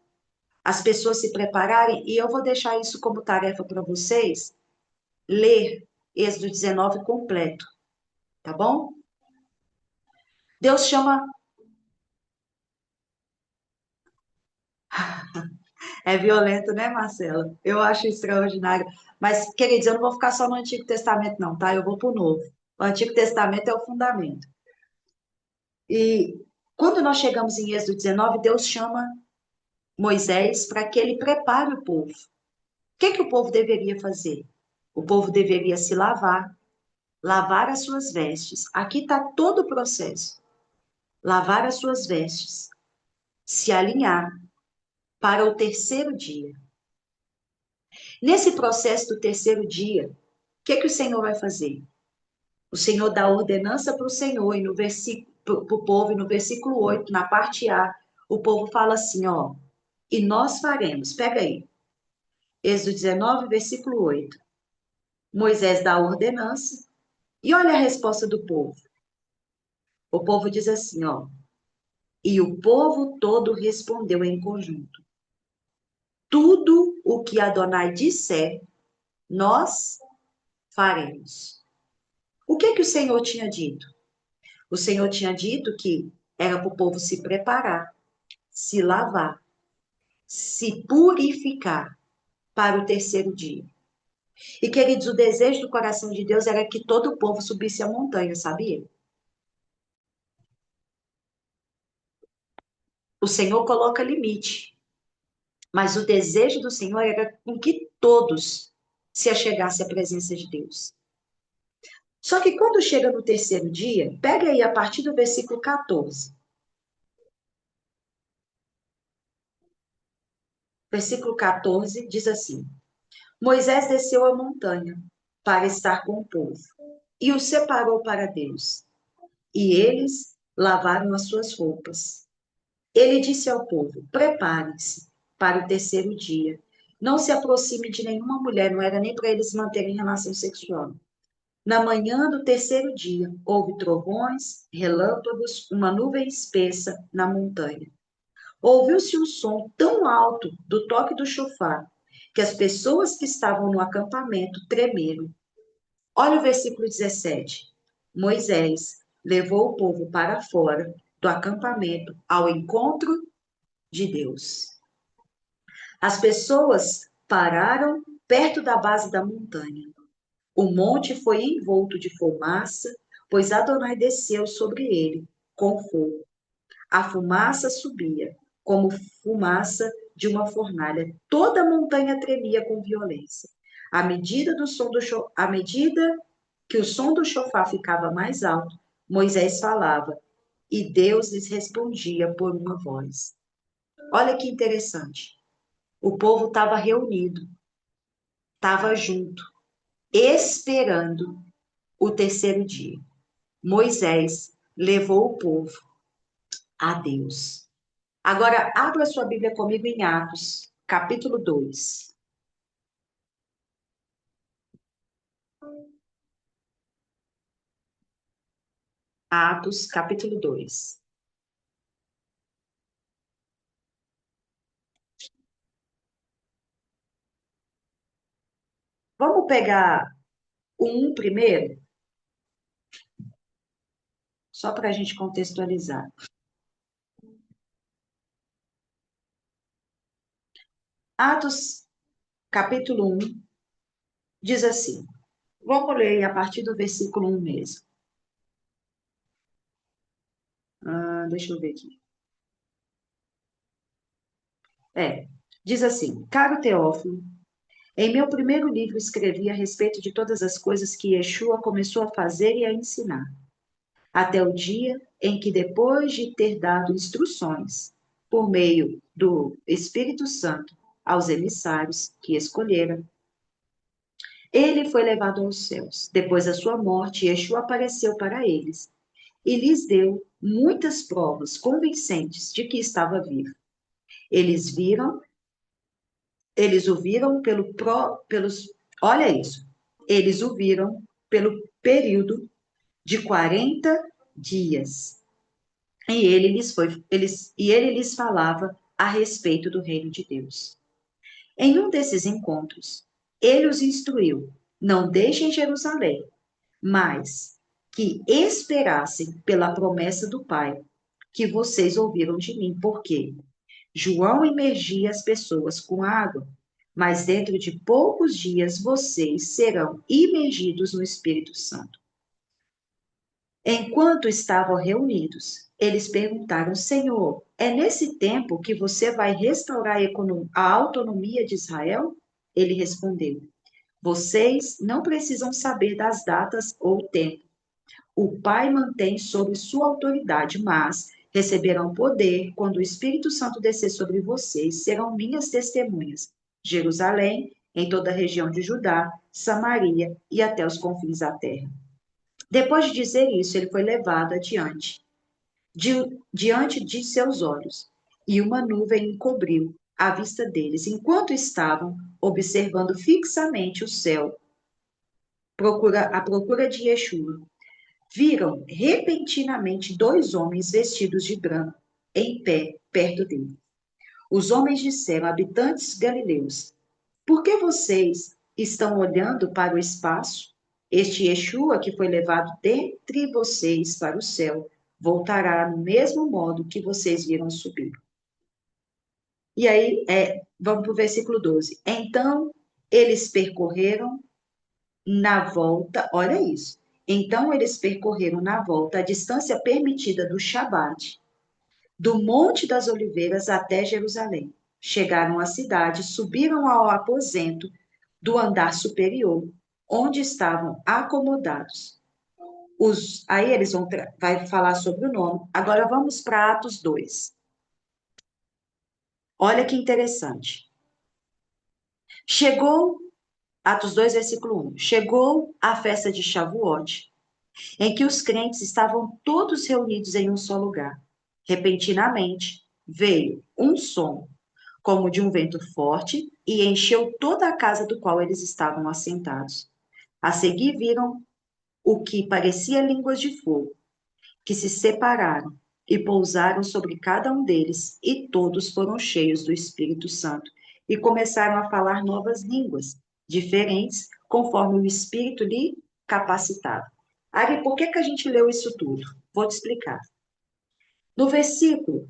as pessoas se prepararem, e eu vou deixar isso como tarefa para vocês, ler Êxodo 19 completo, tá bom? Deus chama, é violento, né, Marcela? Eu acho extraordinário. Mas, queridos, eu não vou ficar só no Antigo Testamento, não, tá? Eu vou para o Novo. O Antigo Testamento é o fundamento. E quando nós chegamos em Êxodo 19, Deus chama Moisés para que ele prepare o povo. O que que o povo deveria fazer? O povo deveria se lavar, lavar as suas vestes. Aqui está todo o processo. Lavar as suas vestes, se alinhar para o terceiro dia. Nesse processo do terceiro dia, o que que o Senhor vai fazer? O Senhor dá ordenança para o Senhor, e no para o povo, e no versículo 8, na parte A, o povo fala assim, ó, e nós faremos, pega aí, Êxodo 19, versículo 8. Moisés dá a ordenança, e olha a resposta do povo. O povo diz assim, ó, e o povo todo respondeu em conjunto, tudo o que Adonai disser, nós faremos. O que o Senhor tinha dito? O Senhor tinha dito que era para o povo se preparar, se lavar, se purificar para o terceiro dia. E, queridos, o desejo do coração de Deus era que todo o povo subisse a montanha, sabia? O Senhor coloca limite, mas o desejo do Senhor era com que todos se achegassem à presença de Deus. Só que quando chega no terceiro dia, pega aí a partir do versículo 14. Versículo 14 diz assim: Moisés desceu a montanha para estar com o povo e o separou para Deus. E eles lavaram as suas roupas. Ele disse ao povo: Preparem-se para o terceiro dia. Não se aproxime de nenhuma mulher, não era nem para eles manterem relação sexual. Na manhã do terceiro dia, houve trovões, relâmpagos, uma nuvem espessa na montanha. Ouviu-se um som tão alto do toque do chofar que as pessoas que estavam no acampamento tremeram. Olha o versículo 17. Moisés levou o povo para fora do acampamento ao encontro de Deus. As pessoas pararam perto da base da montanha. O monte foi envolto de fumaça, pois Adonai desceu sobre ele com fogo. A fumaça subia, como fumaça de uma fornalha. Toda a montanha tremia com violência. À medida que o som do chofar ficava mais alto, Moisés falava, e Deus lhes respondia por uma voz. Olha que interessante. O povo estava reunido, estava junto, esperando o terceiro dia. Moisés levou o povo a Deus. Agora, abra sua Bíblia comigo em Atos, capítulo 2. Atos, capítulo 2. Vamos pegar o 1 primeiro, só para a gente contextualizar. Atos, capítulo 1, diz assim. Vamos ler a partir do versículo 1 mesmo. Deixa eu ver aqui. Diz assim, caro Teófilo, em meu primeiro livro escrevi a respeito de todas as coisas que Yeshua começou a fazer e a ensinar, até o dia em que, depois de ter dado instruções, por meio do Espírito Santo, aos emissários que escolhera, ele foi levado aos céus. Depois da sua morte, Yeshua apareceu para eles e lhes deu muitas provas convincentes de que estava vivo. Eles o viram olha isso, eles o viram pelo período de 40 dias. E ele lhes falava a respeito do reino de Deus. Em um desses encontros, ele os instruiu: não deixem Jerusalém, mas que esperassem pela promessa do Pai, que vocês ouviram de mim, porque João imergia as pessoas com água, mas dentro de poucos dias vocês serão imergidos no Espírito Santo. Enquanto estavam reunidos, eles perguntaram: Senhor, é nesse tempo que você vai restaurar a autonomia de Israel? Ele respondeu: Vocês não precisam saber das datas ou tempo. O Pai mantém sob sua autoridade, mas receberão poder quando o Espírito Santo descer sobre vocês, serão minhas testemunhas. Jerusalém, em toda a região de Judá, Samaria e até os confins da terra. Depois de dizer isso, ele foi levado adiante diante de seus olhos, e uma nuvem encobriu a vista deles, enquanto estavam observando fixamente o céu, à procura de Yeshua. Viram repentinamente dois homens vestidos de branco, em pé, perto dele. Os homens disseram, habitantes galileus, por que vocês estão olhando para o espaço? Este Yeshua que foi levado dentre vocês para o céu, voltará no mesmo modo que vocês viram subir. E aí, vamos para o versículo 12. Então, eles percorreram na volta, olha isso. Então, eles percorreram na volta a distância permitida do Shabat, do Monte das Oliveiras até Jerusalém. Chegaram à cidade, subiram ao aposento do andar superior, onde estavam acomodados. Aí eles vai falar sobre o nome. Agora vamos para Atos 2. Olha que interessante. Chegou, Atos 2, versículo 1. Chegou a festa de Shavuot, em que os crentes estavam todos reunidos em um só lugar. Repentinamente, veio um som, como de um vento forte, e encheu toda a casa do qual eles estavam assentados. A seguir viram o que parecia línguas de fogo, que se separaram e pousaram sobre cada um deles, e todos foram cheios do Espírito Santo e começaram a falar novas línguas, diferentes, conforme o Espírito lhe capacitava. Ari, por que a gente leu isso tudo? Vou te explicar. No versículo,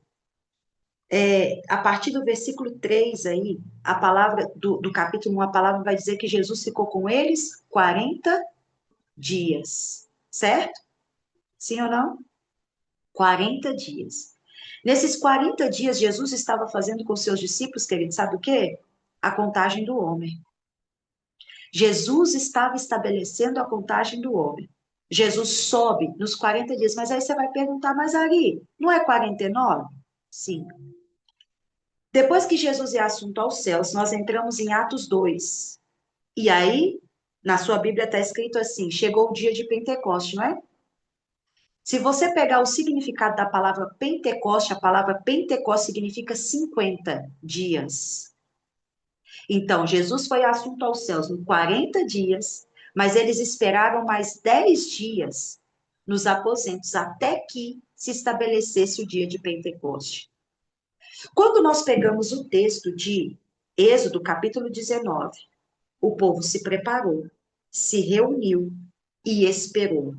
a partir do versículo 3 aí, a palavra do capítulo 1, a palavra vai dizer que Jesus ficou com eles 40 dias, certo? Sim ou não? 40 dias. Nesses 40 dias, Jesus estava fazendo com seus discípulos, querido, sabe o quê? A contagem do homem. Jesus estava estabelecendo a contagem do homem. Jesus sobe nos 40 dias, mas aí você vai perguntar, mas Ari, não é 49? Sim. Depois que Jesus é assunto aos céus, nós entramos em Atos 2. E aí, na sua Bíblia está escrito assim, chegou o dia de Pentecoste, não é? Se você pegar o significado da palavra Pentecoste, a palavra Pentecoste significa 50 dias. Então, Jesus foi assunto aos céus em 40 dias, mas eles esperaram mais 10 dias nos aposentos até que se estabelecesse o dia de Pentecoste. Quando nós pegamos o texto de Êxodo, capítulo 19, o povo se preparou, se reuniu e esperou.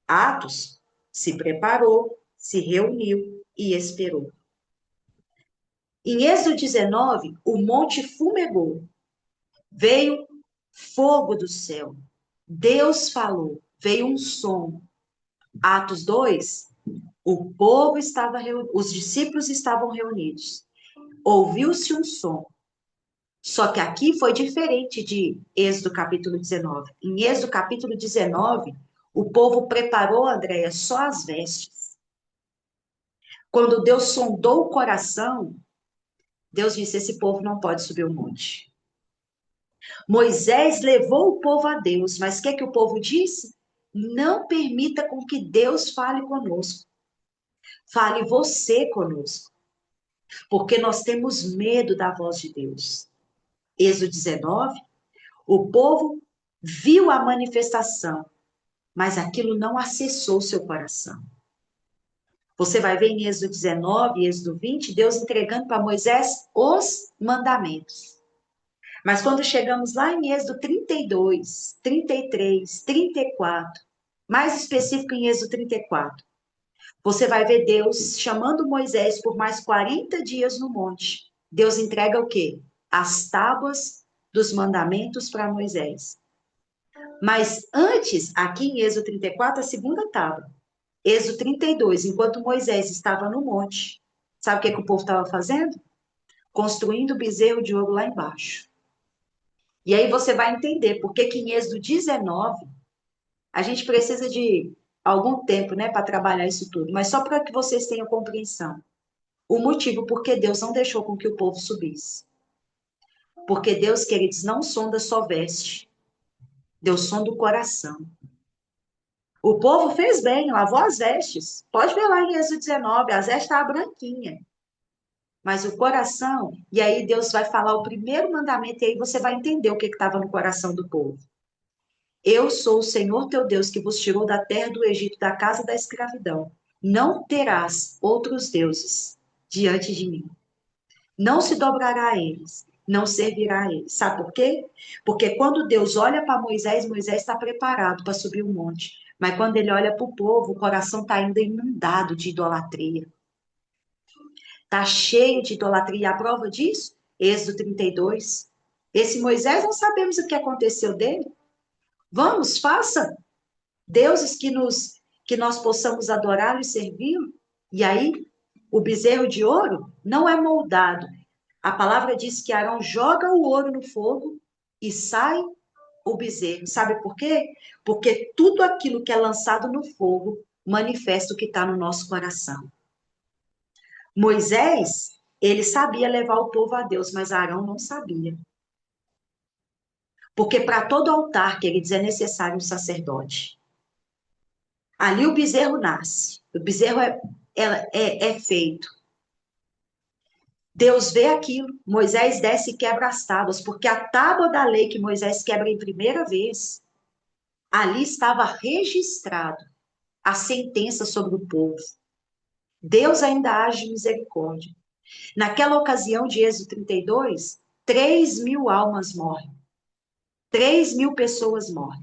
Atos se preparou, se reuniu e esperou. Em Êxodo 19, o monte fumegou, veio fogo do céu, Deus falou, veio um som. Atos 2, o povo estava reunido, os discípulos estavam reunidos, ouviu-se um som. Só que aqui foi diferente de Êxodo capítulo 19. Em Êxodo capítulo 19, o povo preparou, Andréia, só as vestes. Quando Deus sondou o coração, Deus disse: esse povo não pode subir o monte. Moisés levou o povo a Deus, mas o que é que o povo disse? Não permita com que Deus fale conosco. Fale você conosco. Porque nós temos medo da voz de Deus. Êxodo 19, o povo viu a manifestação, mas aquilo não acessou seu coração. Você vai ver em Êxodo 19, Êxodo 20, Deus entregando para Moisés os mandamentos. Mas quando chegamos lá em Êxodo 32, 33, 34, mais específico em Êxodo 34, você vai ver Deus chamando Moisés por mais 40 dias no monte. Deus entrega o quê? As tábuas dos mandamentos para Moisés. Mas antes, aqui em Êxodo 34, a segunda tábua. Êxodo 32, enquanto Moisés estava no monte, sabe o que o povo estava fazendo? Construindo o bezerro de ouro lá embaixo. E aí você vai entender por que em Êxodo 19, a gente precisa de algum tempo, né, para trabalhar isso tudo, mas só para que vocês tenham compreensão. O motivo por que Deus não deixou com que o povo subisse. Porque Deus, queridos, não sonda só veste. Deus sonda o coração. O povo fez bem, lavou as vestes. Pode ver lá em Êxodo 19, as vestes estavam branquinhas. Mas o coração, e aí Deus vai falar o primeiro mandamento, e aí você vai entender o que estava no coração do povo. Eu sou o Senhor teu Deus que vos tirou da terra do Egito, da casa da escravidão. Não terás outros deuses diante de mim. Não se dobrará a eles, não servirá a eles. Sabe por quê? Porque quando Deus olha para Moisés, Moisés está preparado para subir o monte. Mas quando ele olha para o povo, o coração está ainda inundado de idolatria. Está cheio de idolatria. A prova disso? Êxodo 32. Esse Moisés, não sabemos o que aconteceu dele. Vamos, faça deuses que nós possamos adorá-lo e servi-lo. E aí, o bezerro de ouro não é moldado. A palavra diz que Arão joga o ouro no fogo e sai o bezerro. Sabe por quê? Porque tudo aquilo que é lançado no fogo manifesta o que está no nosso coração. Moisés, ele sabia levar o povo a Deus, mas Arão não sabia. Porque para todo altar, queridos, é necessário um sacerdote. Ali o bezerro nasce, o bezerro é feito. Deus vê aquilo, Moisés desce e quebra as tábuas, porque a tábua da lei que Moisés quebra em primeira vez, ali estava registrado a sentença sobre o povo. Deus ainda age de misericórdia. Naquela ocasião de Êxodo 32, 3.000 almas morrem. 3.000 pessoas morrem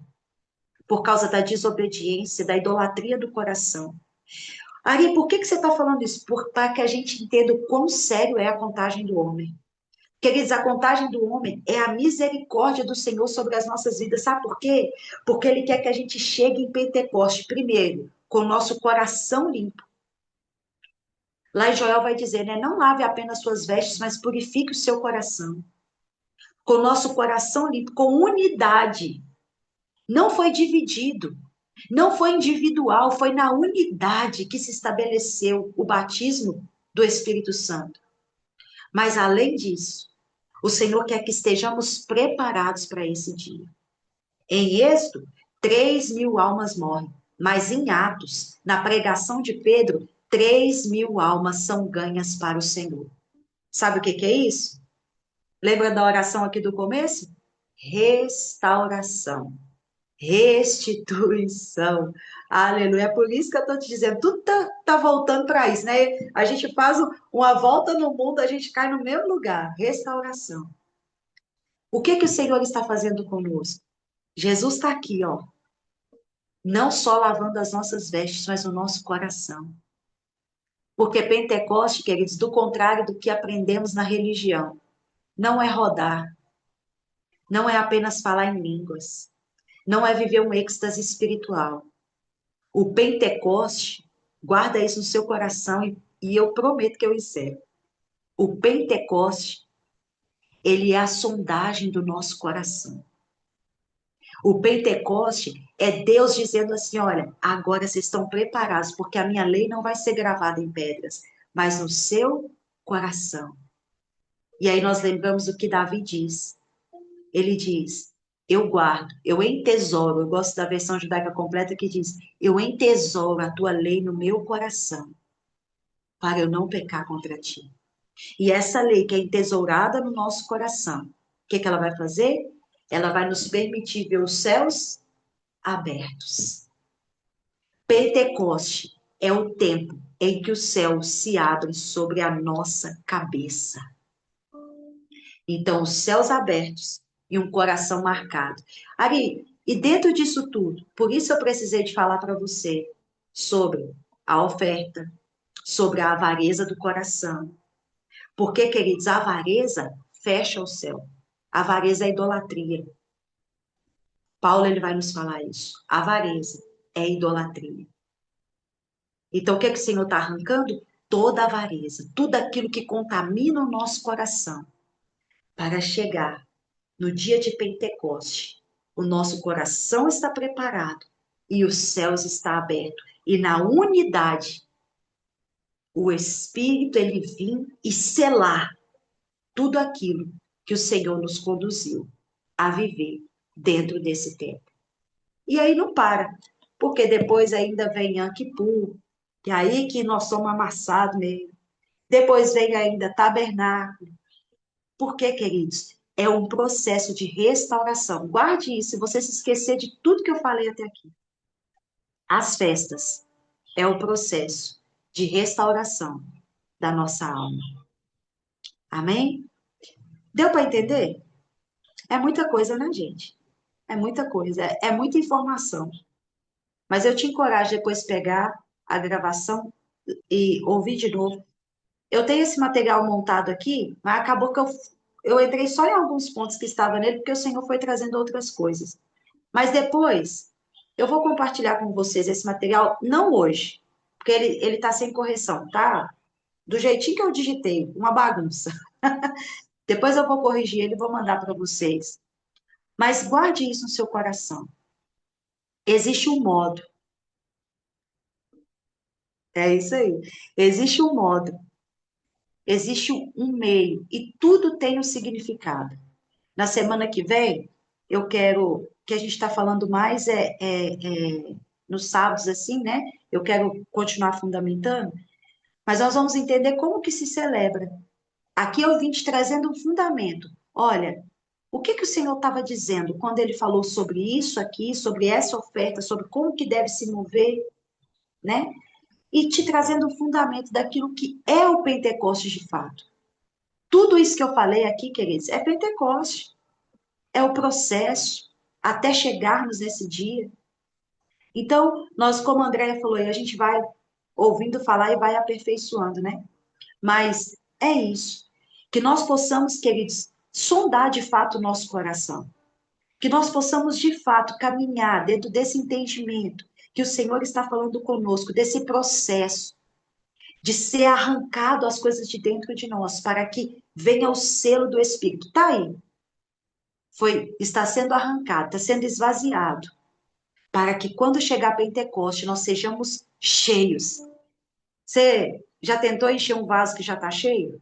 por causa da desobediência, da idolatria do coração. Ari, por que você está falando isso? Para que a gente entenda o quão sério é a contagem do homem. Queridos, a contagem do homem é a misericórdia do Senhor sobre as nossas vidas. Sabe por quê? Porque Ele quer que a gente chegue em Pentecoste, primeiro, com o nosso coração limpo. Lá em Joel vai dizer, né? Não lave apenas suas vestes, mas purifique o seu coração. Com o nosso coração limpo, com unidade. Não foi dividido. Não foi individual, foi na unidade que se estabeleceu o batismo do Espírito Santo. Mas, além disso, o Senhor quer que estejamos preparados para esse dia. Em Êxodo, 3.000 almas morrem. Mas em Atos, na pregação de Pedro, 3.000 almas são ganhas para o Senhor. Sabe o que é isso? Lembra da oração aqui do começo? Restauração. Restituição. Aleluia. É por isso que eu estou te dizendo, tudo tá voltando para isso, né? A gente faz uma volta no mundo, a gente cai no mesmo lugar. Restauração. O que o Senhor está fazendo conosco? Jesus está aqui, ó. Não só lavando as nossas vestes, mas o nosso coração. Porque Pentecoste, queridos, do contrário do que aprendemos na religião, não é rodar, não é apenas falar em línguas, não é viver um êxtase espiritual. O Pentecoste, guarda isso no seu coração e eu prometo que eu encerro. O Pentecoste, ele é a sondagem do nosso coração. O Pentecoste é Deus dizendo assim, olha, agora vocês estão preparados, porque a minha lei não vai ser gravada em pedras, mas no seu coração. E aí nós lembramos o que Davi diz. Ele diz, eu guardo, eu entesouro, eu gosto da versão judaica completa que diz, eu entesouro a tua lei no meu coração, para eu não pecar contra ti. E essa lei que é entesourada no nosso coração, o que ela vai fazer? Ela vai nos permitir ver os céus abertos. Pentecoste é o tempo em que os céus se abrem sobre a nossa cabeça. Então, os céus abertos e um coração marcado. Ari, e dentro disso tudo, por isso eu precisei de falar para você sobre a oferta, sobre a avareza do coração. Porque, queridos, a avareza fecha o céu. A avareza é idolatria. Paulo ele vai nos falar isso. A avareza é idolatria. Então, o que o Senhor está arrancando? Toda a avareza, tudo aquilo que contamina o nosso coração, para chegar no dia de Pentecoste. O nosso coração está preparado e os céus está aberto. E na unidade, o Espírito ele vir e selar tudo aquilo que o Senhor nos conduziu a viver dentro desse tempo. E aí não para. porque depois ainda vem Yom Kippur, e aí que nós somos amassados mesmo. Depois vem ainda tabernáculo. Por quê, queridos? É um processo de restauração. Guarde isso, se você se esquecer de tudo que eu falei até aqui. As festas é o processo de restauração da nossa alma. Amém? Deu para entender? É muita coisa, né, gente? É muita coisa, é muita informação. Mas eu te encorajo depois pegar a gravação e ouvir de novo. Eu tenho esse material montado aqui, mas acabou que eu entrei só em alguns pontos que estava nele, porque o Senhor foi trazendo outras coisas. Mas depois, eu vou compartilhar com vocês esse material, não hoje, porque ele está sem correção, tá? Do jeitinho que eu digitei, uma bagunça. Depois eu vou corrigir ele e vou mandar para vocês. Mas guarde isso no seu coração. Existe um modo, é isso aí. Existe um modo, existe um meio, e tudo tem um significado. Na semana que vem, eu quero, que a gente está falando mais nos sábados, assim, né? Eu quero continuar fundamentando, mas nós vamos entender como que se celebra. Aqui eu vim te trazendo um fundamento. Olha, o que que o Senhor estava dizendo quando ele falou sobre isso aqui, sobre essa oferta, sobre como que deve se mover, né? E te trazendo um fundamento daquilo que é o Pentecostes de fato. Tudo isso que eu falei aqui, queridos, é Pentecostes. É o processo até chegarmos nesse dia. Então, nós, como a Andréia falou, a gente vai ouvindo falar e vai aperfeiçoando, né? Mas é isso. Que nós possamos, queridos, sondar de fato o nosso coração. Que nós possamos, de fato, caminhar dentro desse entendimento que o Senhor está falando conosco, desse processo de ser arrancado as coisas de dentro de nós, para que venha o selo do Espírito. Está aí. Está sendo arrancado, está sendo esvaziado, para que quando chegar Pentecoste nós sejamos cheios. Você já tentou encher um vaso que já está cheio?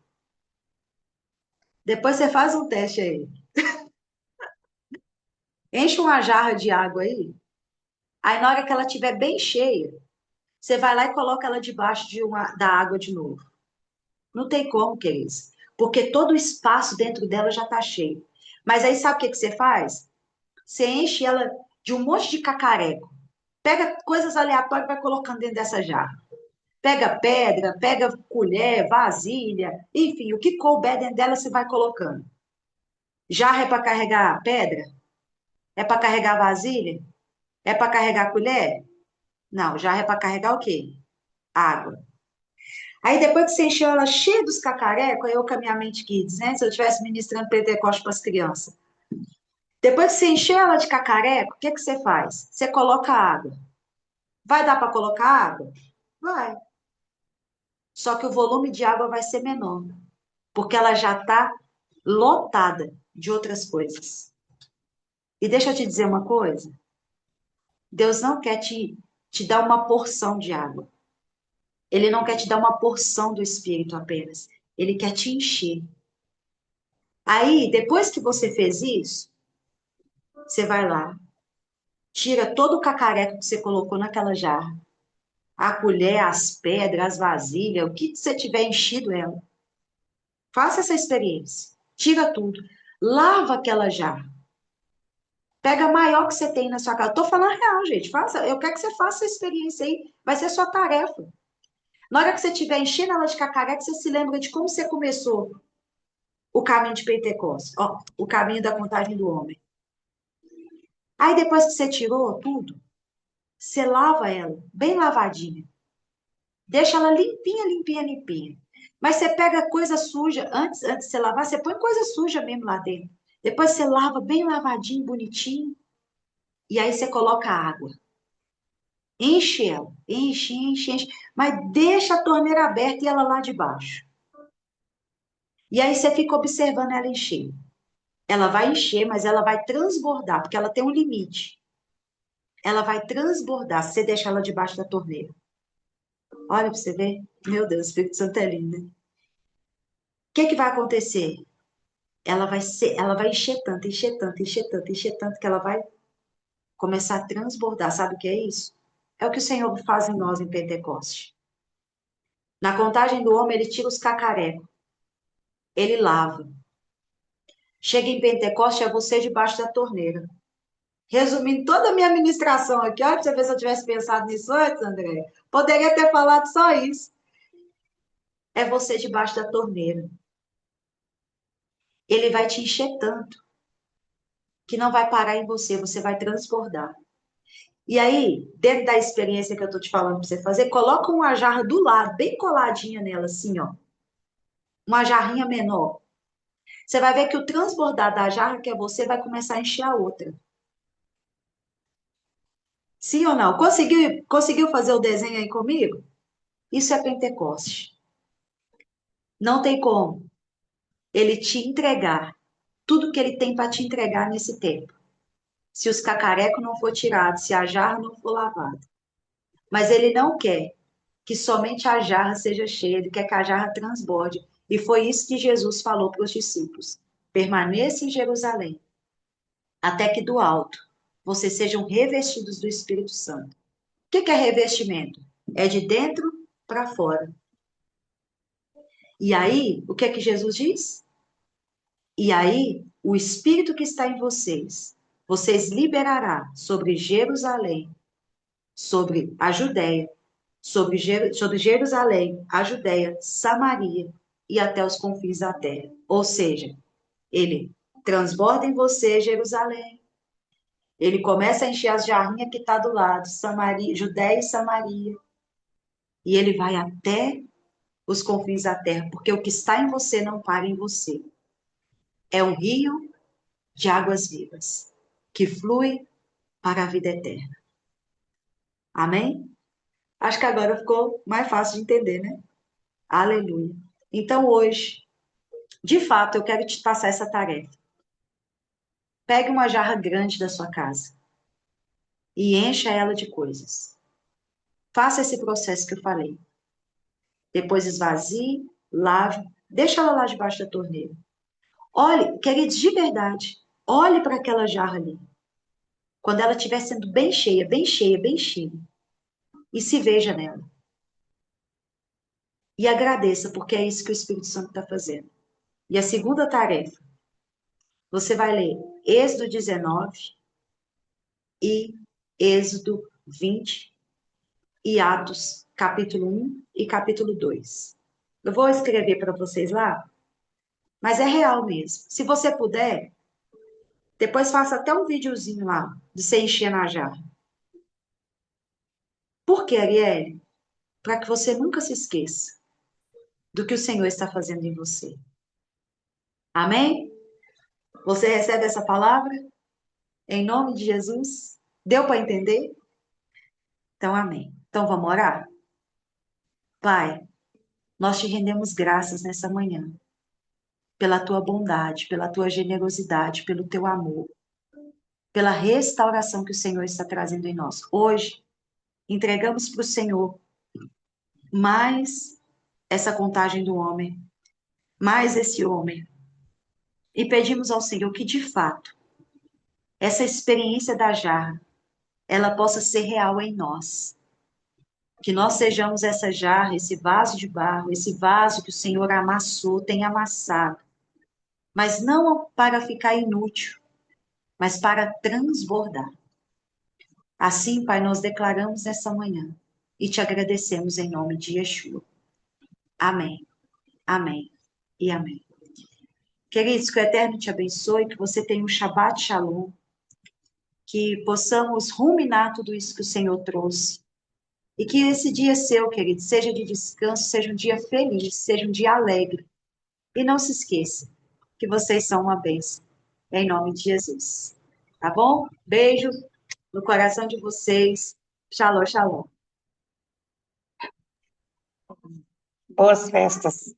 Depois você faz um teste aí. Enche uma jarra de água aí na hora que ela estiver bem cheia, você vai lá e coloca ela debaixo da água de novo. Não tem como, que é isso. Porque todo o espaço dentro dela já está cheio. Mas aí sabe o que que você faz? Você enche ela de um monte de cacareco. Pega coisas aleatórias e vai colocando dentro dessa jarra. Pega pedra, pega colher, vasilha, enfim, o que couber dentro dela você vai colocando. Jarra é para carregar pedra? É para carregar vasilha? É para carregar colher? Não, jarra é para carregar o quê? Água. Aí depois que você encheu ela cheia dos cacarecos, eu com a minha mente kids, né? Se eu estivesse ministrando Pentecoste para as crianças. Depois que você encheu ela de cacareco, o que que você faz? Você coloca água. Vai dar para colocar água? Vai. Só que o volume de água vai ser menor, porque ela já está lotada de outras coisas. E deixa eu te dizer uma coisa: Deus não quer te dar uma porção de água. Ele não quer te dar uma porção do Espírito apenas. Ele quer te encher. Aí, depois que você fez isso, você vai lá, tira todo o cacareco que você colocou naquela jarra, a colher, as pedras, as vasilhas, o que você tiver enchido ela. Faça essa experiência. Tira tudo. Lava aquela jarra. Pega a maior que você tem na sua casa. Tô falando real, gente. Faça, eu quero que você faça essa experiência aí. Vai ser sua tarefa. Na hora que você estiver enchendo ela de cacareco, você se lembra de como você começou o caminho de Pentecostes. Ó, o caminho da contagem do homem. Aí depois que você tirou tudo, você lava ela, bem lavadinha. Deixa ela limpinha, limpinha, limpinha. Mas você pega coisa suja, antes de você lavar, você põe coisa suja mesmo lá dentro. Depois você lava bem lavadinho, bonitinho. E aí você coloca água. Enche ela, enche, enche, enche. Mas deixa a torneira aberta e ela lá de baixo. E aí você fica observando ela encher. Ela vai encher, mas ela vai transbordar, porque ela tem um limite. Ela vai transbordar se você deixar ela debaixo da torneira. Olha para você ver. Meu Deus, o Espírito Santo é lindo, né? O que que vai acontecer? Ela vai encher tanto, encher tanto, encher tanto, encher tanto, que ela vai começar a transbordar. Sabe o que é isso? É o que o Senhor faz em nós em Pentecoste. Na contagem do homem, ele tira os cacarecos, ele lava. Chega em Pentecoste, é você debaixo da torneira. Resumindo toda a minha ministração aqui, olha, pra você ver se eu tivesse pensado nisso antes, André. Poderia ter falado só isso. É você debaixo da torneira. Ele vai te encher tanto que não vai parar em você, você vai transbordar. E aí, dentro da experiência que eu tô te falando para você fazer, coloca uma jarra do lado, bem coladinha nela, assim, ó. Uma jarrinha menor. Você vai ver que o transbordar da jarra, que é você, vai começar a encher a outra. Sim ou não? Conseguiu fazer o desenho aí comigo? Isso é Pentecoste. Não tem como ele te entregar tudo que ele tem para te entregar nesse tempo. Se os cacarecos não for tirados, se a jarra não for lavada. Mas ele não quer que somente a jarra seja cheia, ele quer que a jarra transborde. E foi isso que Jesus falou para os discípulos. Permaneça em Jerusalém, até que do alto vocês sejam revestidos do Espírito Santo. O que é revestimento? É de dentro para fora. E aí, o que é que Jesus diz? E aí, o Espírito que está em vocês liberará sobre Jerusalém, sobre a Judéia, sobre Jerusalém, a Judéia, Samaria e até os confins da terra. Ou seja, ele transborda em você, Jerusalém. Ele começa a encher as jarrinhas que está do lado, Samaria, Judéia e Samaria. E ele vai até os confins da terra, porque o que está em você não para em você. É um rio de águas vivas que flui para a vida eterna. Amém? Acho que agora ficou mais fácil de entender, né? Aleluia. Então hoje, de fato, eu quero te passar essa tarefa. Pegue uma jarra grande da sua casa e encha ela de coisas. Faça esse processo que eu falei. Depois esvazie, lave, deixa ela lá debaixo da torneira. Olhe, queridos, de verdade, olhe para aquela jarra ali. Quando ela estiver sendo bem cheia, bem cheia, bem cheia. E se veja nela. E agradeça, porque é isso que o Espírito Santo está fazendo. E a segunda tarefa, você vai ler Êxodo 19 e Êxodo 20 e Atos, capítulo 1 e capítulo 2. Eu vou escrever para vocês lá, mas é real mesmo. Se você puder, depois faça até um videozinho lá, de você encher na jarra. Por quê, Arielle? Para que você nunca se esqueça do que o Senhor está fazendo em você. Amém? Você recebe essa palavra? Em nome de Jesus? Deu para entender? Então, amém. Então, vamos orar? Pai, nós te rendemos graças nessa manhã, pela tua bondade, pela tua generosidade, pelo teu amor, pela restauração que o Senhor está trazendo em nós. Hoje, entregamos para o Senhor mais essa contagem do homem, mais esse homem, e pedimos ao Senhor que, de fato, essa experiência da jarra, ela possa ser real em nós. Que nós sejamos essa jarra, esse vaso de barro, esse vaso que o Senhor amassou, tem amassado, mas não para ficar inútil, mas para transbordar. Assim, Pai, nós declaramos nessa manhã e te agradecemos em nome de Yeshua. Amém, amém e amém. Queridos, que o Eterno te abençoe, que você tenha um Shabbat Shalom, que possamos ruminar tudo isso que o Senhor trouxe. E que esse dia seu, querido, seja de descanso, seja um dia feliz, seja um dia alegre. E não se esqueça que vocês são uma bênção. Em nome de Jesus. Tá bom? Beijo no coração de vocês. Shalom, shalom. Boas festas.